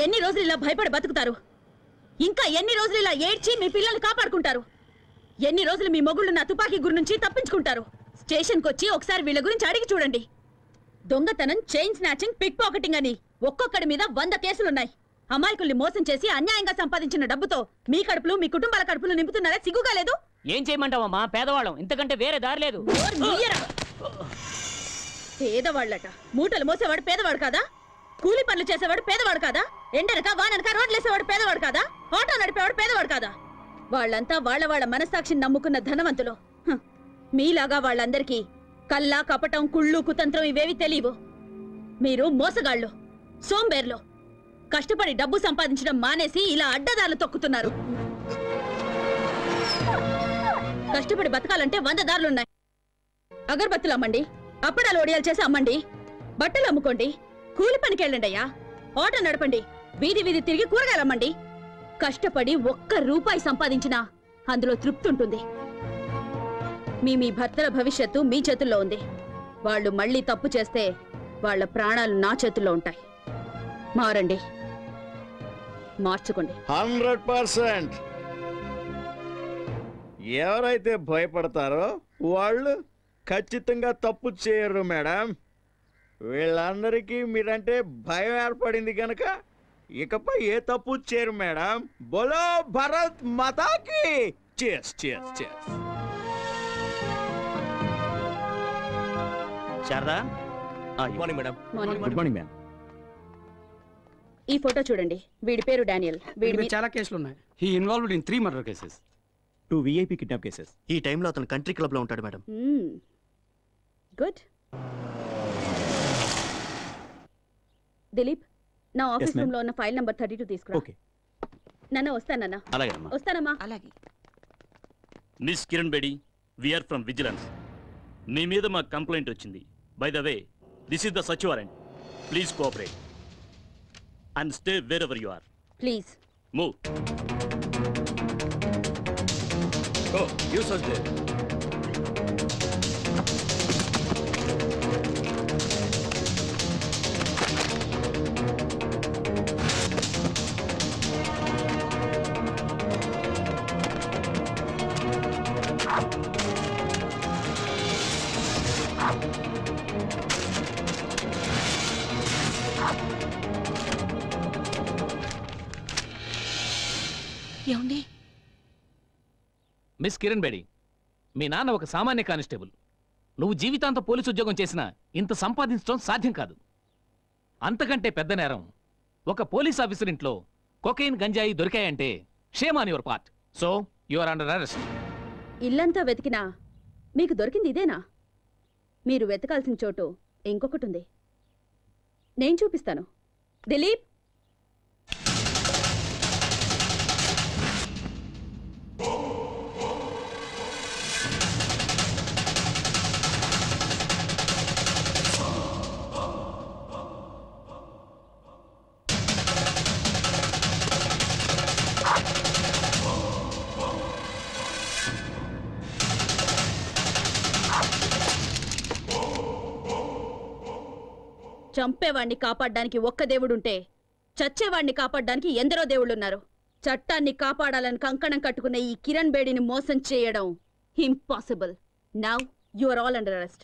Speaker 7: ఎన్ని రోజులు ఇలా భయపడి బతుకుతారు? ఇంకా ఎన్ని రోజులు ఇలా ఏడ్చి మీ పిల్లల్ని కాపాడుకుంటారు? ఎన్ని రోజులు మీ మొగుళ్ళు నా తుపాకీ గురి నుంచి తప్పించుకుంటారు? స్టేషన్కి వచ్చి ఒకసారి వీళ్ళ గురించి అడిగి చూడండి. దొంగతనం, చైన్ స్నాచింగ్, పిక్ పాకెటింగ్ అని ఒక్కొక్కడి మీద 100 కేసులున్నాయి. అమాయకుల్ని మోసం చేసి అన్యాయంగా సంపాదించిన డబ్బుతో మీ కడుపులు, మీ కుటుంబాల కడుపులు నింపుతున్నారా? సిగ్గుగా లేదు?
Speaker 8: ఏం చేయమంటావమ్మా, పేదవాళ్ళం, ఇంతకంటే వేరే దారి లేదు.
Speaker 7: పేదవాళ్ళట. మూటలు మోసేవాడు పేదవాడు కాదా? కూలి పనులు చేసేవాడు పేదవాడు కాదా? ఎండనక వాననక రోడ్లేసేవాడు పేదవాడు కాదా? ఆటో నడిపేవాడు పేదవాడు కాదా? వాళ్ళంతా వాళ్ళ మనస్సాక్షిని నమ్ముకున్న ధనవంతులు. మీలాగా వాళ్ళందరికీ కల్లా, కపటం, కుళ్ళు, కుతంత్రం ఇవేవి తెలియవు. మీరు మోసగాళ్ళు, సోంబేర్లు. కష్టపడి డబ్బు సంపాదించడం మానేసి ఇలా అడ్డదారులు తొక్కుతున్నారు. కష్టపడి బతకాలంటే 100 దారులున్నాయి. అగరబత్తులు అమ్మండి, అప్పడాలు ఒడియాలు చేసి అమ్మండి, బట్టలు అమ్ముకోండి, కూలి పనికి వెళ్ళండి అయ్యా, ఆటో నడపండి, వీధి వీధి తిరిగి కూరగాయలు అమ్మండి. కష్టపడి 1 రూపాయి సంపాదించినా అందులో తృప్తి ఉంటుంది. మీ భర్తల భవిష్యత్తు మీ చేతుల్లో ఉంది. వాళ్ళు మళ్ళీ తప్పు చేస్తే వాళ్ళ ప్రాణాలు నా చేతుల్లో ఉంటాయి. మారండి, మార్చుకోండి.
Speaker 19: 100%. ఎవరైతే భయపడతారో వాళ్ళు ఖచ్చితంగా తప్పు చేయరు మేడం. వీళ్ళందరికీ మీరంటే భయం ఏర్పడింది కనుక ఇకపై ఏ తప్పు చేయరు మేడం. బోలో భారత్ మాతాకి చేస్ చేస్ చేస్. Sharada, good morning madam.
Speaker 7: Morning.
Speaker 19: Good morning ma'am.
Speaker 7: ఈ ఫోటో చూడండి. వీడి పేరు డానియల్. వీడి
Speaker 2: చాలా కేసులు ఉన్నాయి. He involved in 3 murder cases,
Speaker 19: 2 VIP kidnap cases.
Speaker 2: ఈ టైంలో అతను కంట్రీ క్లబ్ లో ఉంటాడు మేడం.
Speaker 7: గుడ్. దిలీప్, నా ఆఫీస్ రూమ్ లో ఉన్న ఫైల్ నంబర్ 32 తీసుకురా.
Speaker 19: ఓకే.
Speaker 7: నాన్న వస్తానన్నా.
Speaker 19: అలాగే అమ్మా.
Speaker 7: వస్తానమ్మా. అలాగే.
Speaker 17: Miss Kiran Bedi, we are from vigilance. మీ మీద మా కంప్లైంట్ వచ్చింది. By the way, this is the search warrant. Please cooperate and stay wherever you are.
Speaker 7: Please
Speaker 17: move. Go, you search there.
Speaker 7: ఏమండి?
Speaker 17: మిస్ కిరణ్ బేడి, మీ నాన్న ఒక సామాన్య కానిస్టేబుల్. నువ్వు జీవితాంతం పోలీసు ఉద్యోగం చేసినా ఇంత సంపాదించడం సాధ్యం కాదు. అంతకంటే పెద్ద నేరం ఒక పోలీస్ ఆఫీసర్ ఇంట్లో కొకైన్, గంజాయి దొరికాయంటే shame on your part. So you are under arrest.
Speaker 7: ఇల్లంతా వెతికినా మీకు దొరికింది ఇదేనా? మీరు వెతకాల్సిన చోటు ఇంకొకటి ఉంది. నేను చూపిస్తాను. దిలీప్, చంపేవాణ్ణి కాపాడడానికి ఒక్క దేవుడుంటే చచ్చేవాణ్ణి కాపాడడానికి ఎందరో దేవుళ్ళున్నారు. చట్టాన్ని కాపాడాలని కంకణం కట్టుకున్న ఈ కిరణ్ బేడిని మోసం చేయడం impossible. Now you are all under arrest.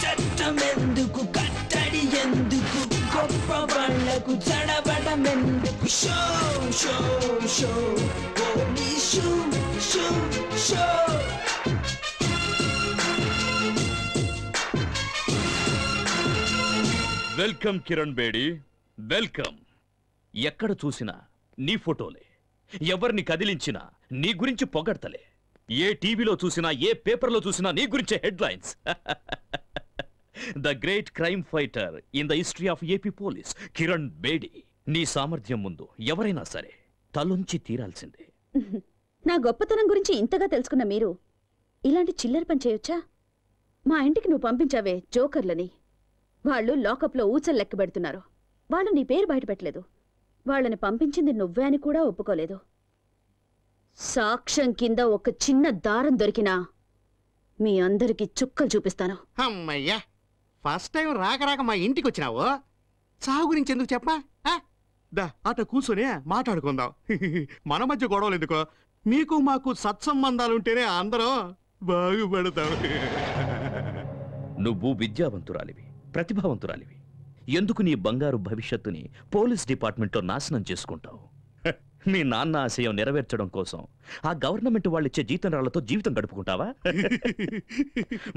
Speaker 8: చట్టమెందుకు, కట్టడి ఎందుకు, గొప్ప వాళ్ళకు చడబడం ఎందుకు? Show show show police show show.
Speaker 17: Welcome Kiran Bedi, welcome. ఎక్కడ చూసినా నీ ఫోటోలే, ఎవరిని కదిలించినా నీ గురించి పొగడ్తలే. ఏ టీవీలో చూసినా, ఏ పేపర్లో చూసినా నీ గురించే headlines. The great crime fighter in the history of AP police, Kiran Bedi. నీ సామర్థ్యం ముందు ఎవరైనా సరే తలొంచి తీరాల్సిందే.
Speaker 7: నా గొప్పతనం గురించి ఇంతగా తెలుసుకున్న మీరు ఇలాంటి చిల్లర పని చేయొచ్చా? మా ఇంటికి నువ్వు పంపించావే జోకర్లని, వాళ్ళు లాకప్లో ఊచలు లెక్క పెడుతున్నారు. వాళ్ళు నీ పేరు బయటపెట్టలేదు. వాళ్ళని పంపించింది నువ్వే అని కూడా ఒప్పుకోలేదు. సాక్ష్యం కింద ఒక చిన్న దారం దొరికినా మీ అందరికి చుక్కలు చూపిస్తాను.
Speaker 2: అమ్మయ్యా, ఫస్ట్ టైం రాక మా ఇంటికి వచ్చినావు. చావు గురించి ఎందుకు చెప్పా? దా అట కూర్చొని మాట్లాడుకుందాం. మన మధ్య గొడవలు ఎందుకో, మీకు మాకు సత్సంబంధాలుంటేనే అందరం బాగుపడతాం.
Speaker 17: నువ్వు విద్యావంతురాలివి, ప్రతిభావంతురాలివి. ఎందుకు నీ బంగారు భవిష్యత్తుని పోలీస్ డిపార్ట్మెంట్లో నాశనం చేసుకుంటావు? మీ నాన్న ఆశయం నెరవేర్చడం కోసం ఆ గవర్నమెంట్ వాళ్ళిచ్చే జీతం రాళ్లతో జీవితం గడుపుకుంటావా?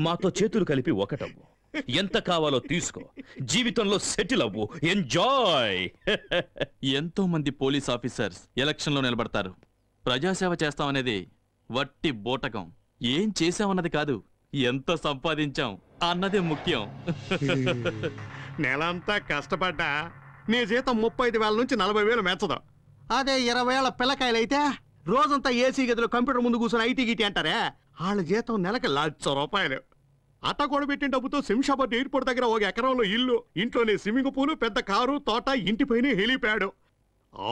Speaker 17: మాతో చేతులు కలిపి ఒకటవ్వు, ఎంత కావాలో తీసుకో, జీవితంలో సెటిల్ అవ్వు, ఎంజాయ్.
Speaker 5: ఎంతో మంది పోలీస్ ఆఫీసర్స్ ఎలక్షన్లో నిలబడతారు. ప్రజాసేవ చేస్తామనేది వట్టి బోటకం. ఏం చేసామన్నది కాదు, ఎంత సంపాదించాం అన్నదే ముఖ్యం.
Speaker 2: నెలంతా కష్టపడ్డా నీ జీతం 35,000 నుంచి 40,000 మెచ్చదు. అదే 20 ఏళ్ల పిల్లకాయలైతే రోజంతా ఏసీ గదిలో కంప్యూటర్ ముందు కూర్చొని ఐటీ గిటీ అంటారే, వాళ్ళ జీతం నెలకి ₹1,00,000. అట్ట కూడా పెట్టిన డబ్బుతో శంషాబాద్ ఎయిర్పోర్ట్ దగ్గర 1 ఎకరంలో ఇల్లు, ఇంట్లోనే స్విమ్మింగ్ పూల్, పెద్ద కారు, తోట, ఇంటిపైన హెలిప్యాడ్.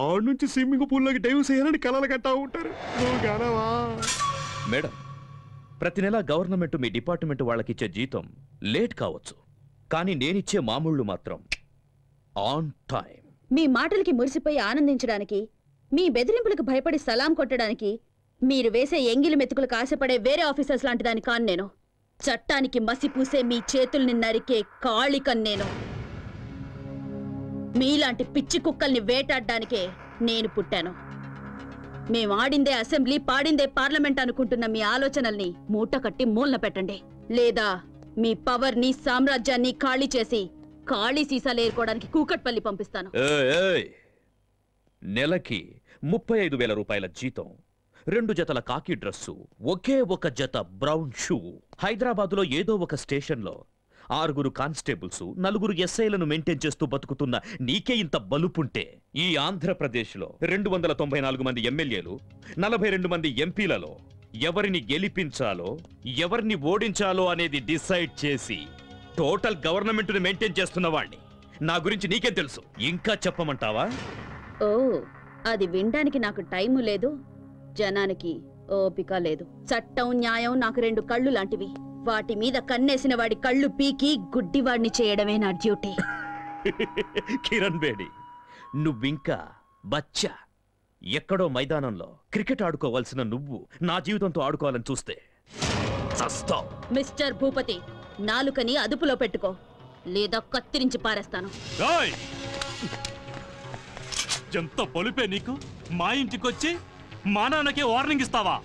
Speaker 2: ఆడ నుంచి స్విమ్మింగ్ పూల్లోకి డైవ్ చేయాలని కలలు కట్టా ఉంటారు. నువ్వు గనవా?
Speaker 17: మేడం, ప్రతి నెల గవర్నమెంట్ మీ డిపార్ట్మెంట్ వాళ్ళకిచ్చే జీతం లేట్ కావచ్చు, కానీ నేనిచ్చే మామూళ్ళు మాత్రం ఆన్ టైం.
Speaker 7: మీ మాటలకి మురిసిపోయి ఆనందించడానికి, మీ బెదిరింపులకు భయపడి సలాం కొట్టడానికి మీరు వేసే ఎంగిలి మెతుకులకు ఆశపడే వేరే ఆఫీసర్స్ లాంటి దాని కాను నేను. చట్టానికి మసి పూసే మీ చేతుల్ని నరికే కాళికన్ నేను. మీలాంటి పిచ్చి కుక్కల్ని వేటాడడానికే నేను పుట్టాను. మేం ఆడిందే అసెంబ్లీ, పాడిందే పార్లమెంట్ అనుకుంటున్న మీ ఆలోచనల్ని మూట కట్టి మూలన పెట్టండి, లేదా మీ పవర్ని, సామ్రాజ్యాన్ని ఖాళీ చేసి ఖాళీ సీసాలు ఏరుకోవడానికి కూకట్పల్లి పంపిస్తాను.
Speaker 17: నెలకి 35,000 రూపాయల జీతం, 2 జతల కాకి డ్రెస్సు, ఒకే ఒక జత బ్రౌన్ షూ. హైదరాబాదులో ఏదో ఒక స్టేషన్లో 6 కానిస్టేబుల్స్, 4 ఎస్ఐలను మెయింటైన్ చేస్తూ బతుకుతున్న నీకే ఇంత బలుపుంటే, ఈ ఆంధ్రప్రదేశ్లో 294 మంది ఎమ్మెల్యేలు, 42 మంది ఎంపీలలో ఎవరిని గెలిపించాలో, ఎవరిని ఓడించాలో అనేది డిసైడ్ చేసి టోటల్ గవర్నమెంట్ ని మెయింటైన్ చేస్తున్న వాణ్ణి. నా గురించి నీకేం తెలుసు? ఇంకా చెప్పమంటావా?
Speaker 7: ఓ, అది వినడానికి నాకు టైము లేదు, జనానికి ఓపిక లేదు. చట్టం, న్యాయం నాకు 2 కళ్ళు లాంటివి. వాటి మీద కన్నేసిన వాడి కళ్ళు పీకి గుడ్డివాడిని చేయడమే నా డ్యూటీ.
Speaker 17: కిరణ్ బేడి, నువ్వింకా బచ్చా. ఎక్కడో మైదానంలో క్రికెట్ ఆడుకోవాల్సిన నువ్వు నా జీవితంతో ఆడుకోవాలని చూస్తే చస్తావ్.
Speaker 7: మిస్టర్ భూపతి, నాలుకని అదుపులో పెట్టుకో, లేదా కత్తిరించి పారేస్తాను.
Speaker 17: ఎంత పొలిపే నీకు? మా ఇంటికొచ్చి మా నాన్నకే వార్నింగ్ ఇస్తావా?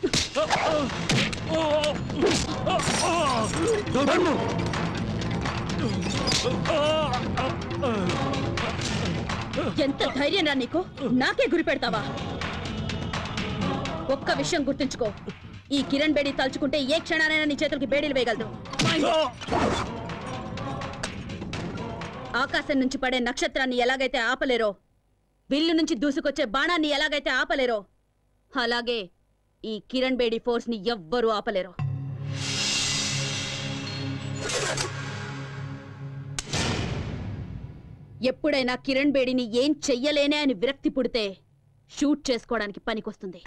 Speaker 7: ఎంత ధైర్యం రా నీకు? నాకే గురి పెడతావా? ఒక్క విషయం గుర్తుంచుకో, ఈ కిరణ్ బేడి తలుచుకుంటే ఏ క్షణానైనా నీ చేతులకి బేడీలు వేయగలదు. ఆకాశం నుంచి పడే నక్షత్రాన్ని ఎలాగైతే ఆపలేరో, విల్లు నుంచి దూసుకొచ్చే బాణాన్ని ఎలాగైతే ఆపలేరో, అలాగే ఈ కిరణ్ బేడి ఫోర్స్ ని ఎవ్వరూ ఆపలేరు. ఎప్పుడైనా కిరణ్ బేడిని ఏం చెయ్యలేనే అని విరక్తి పుడితే షూట్ చేసుకోవడానికి పనికొస్తుంది.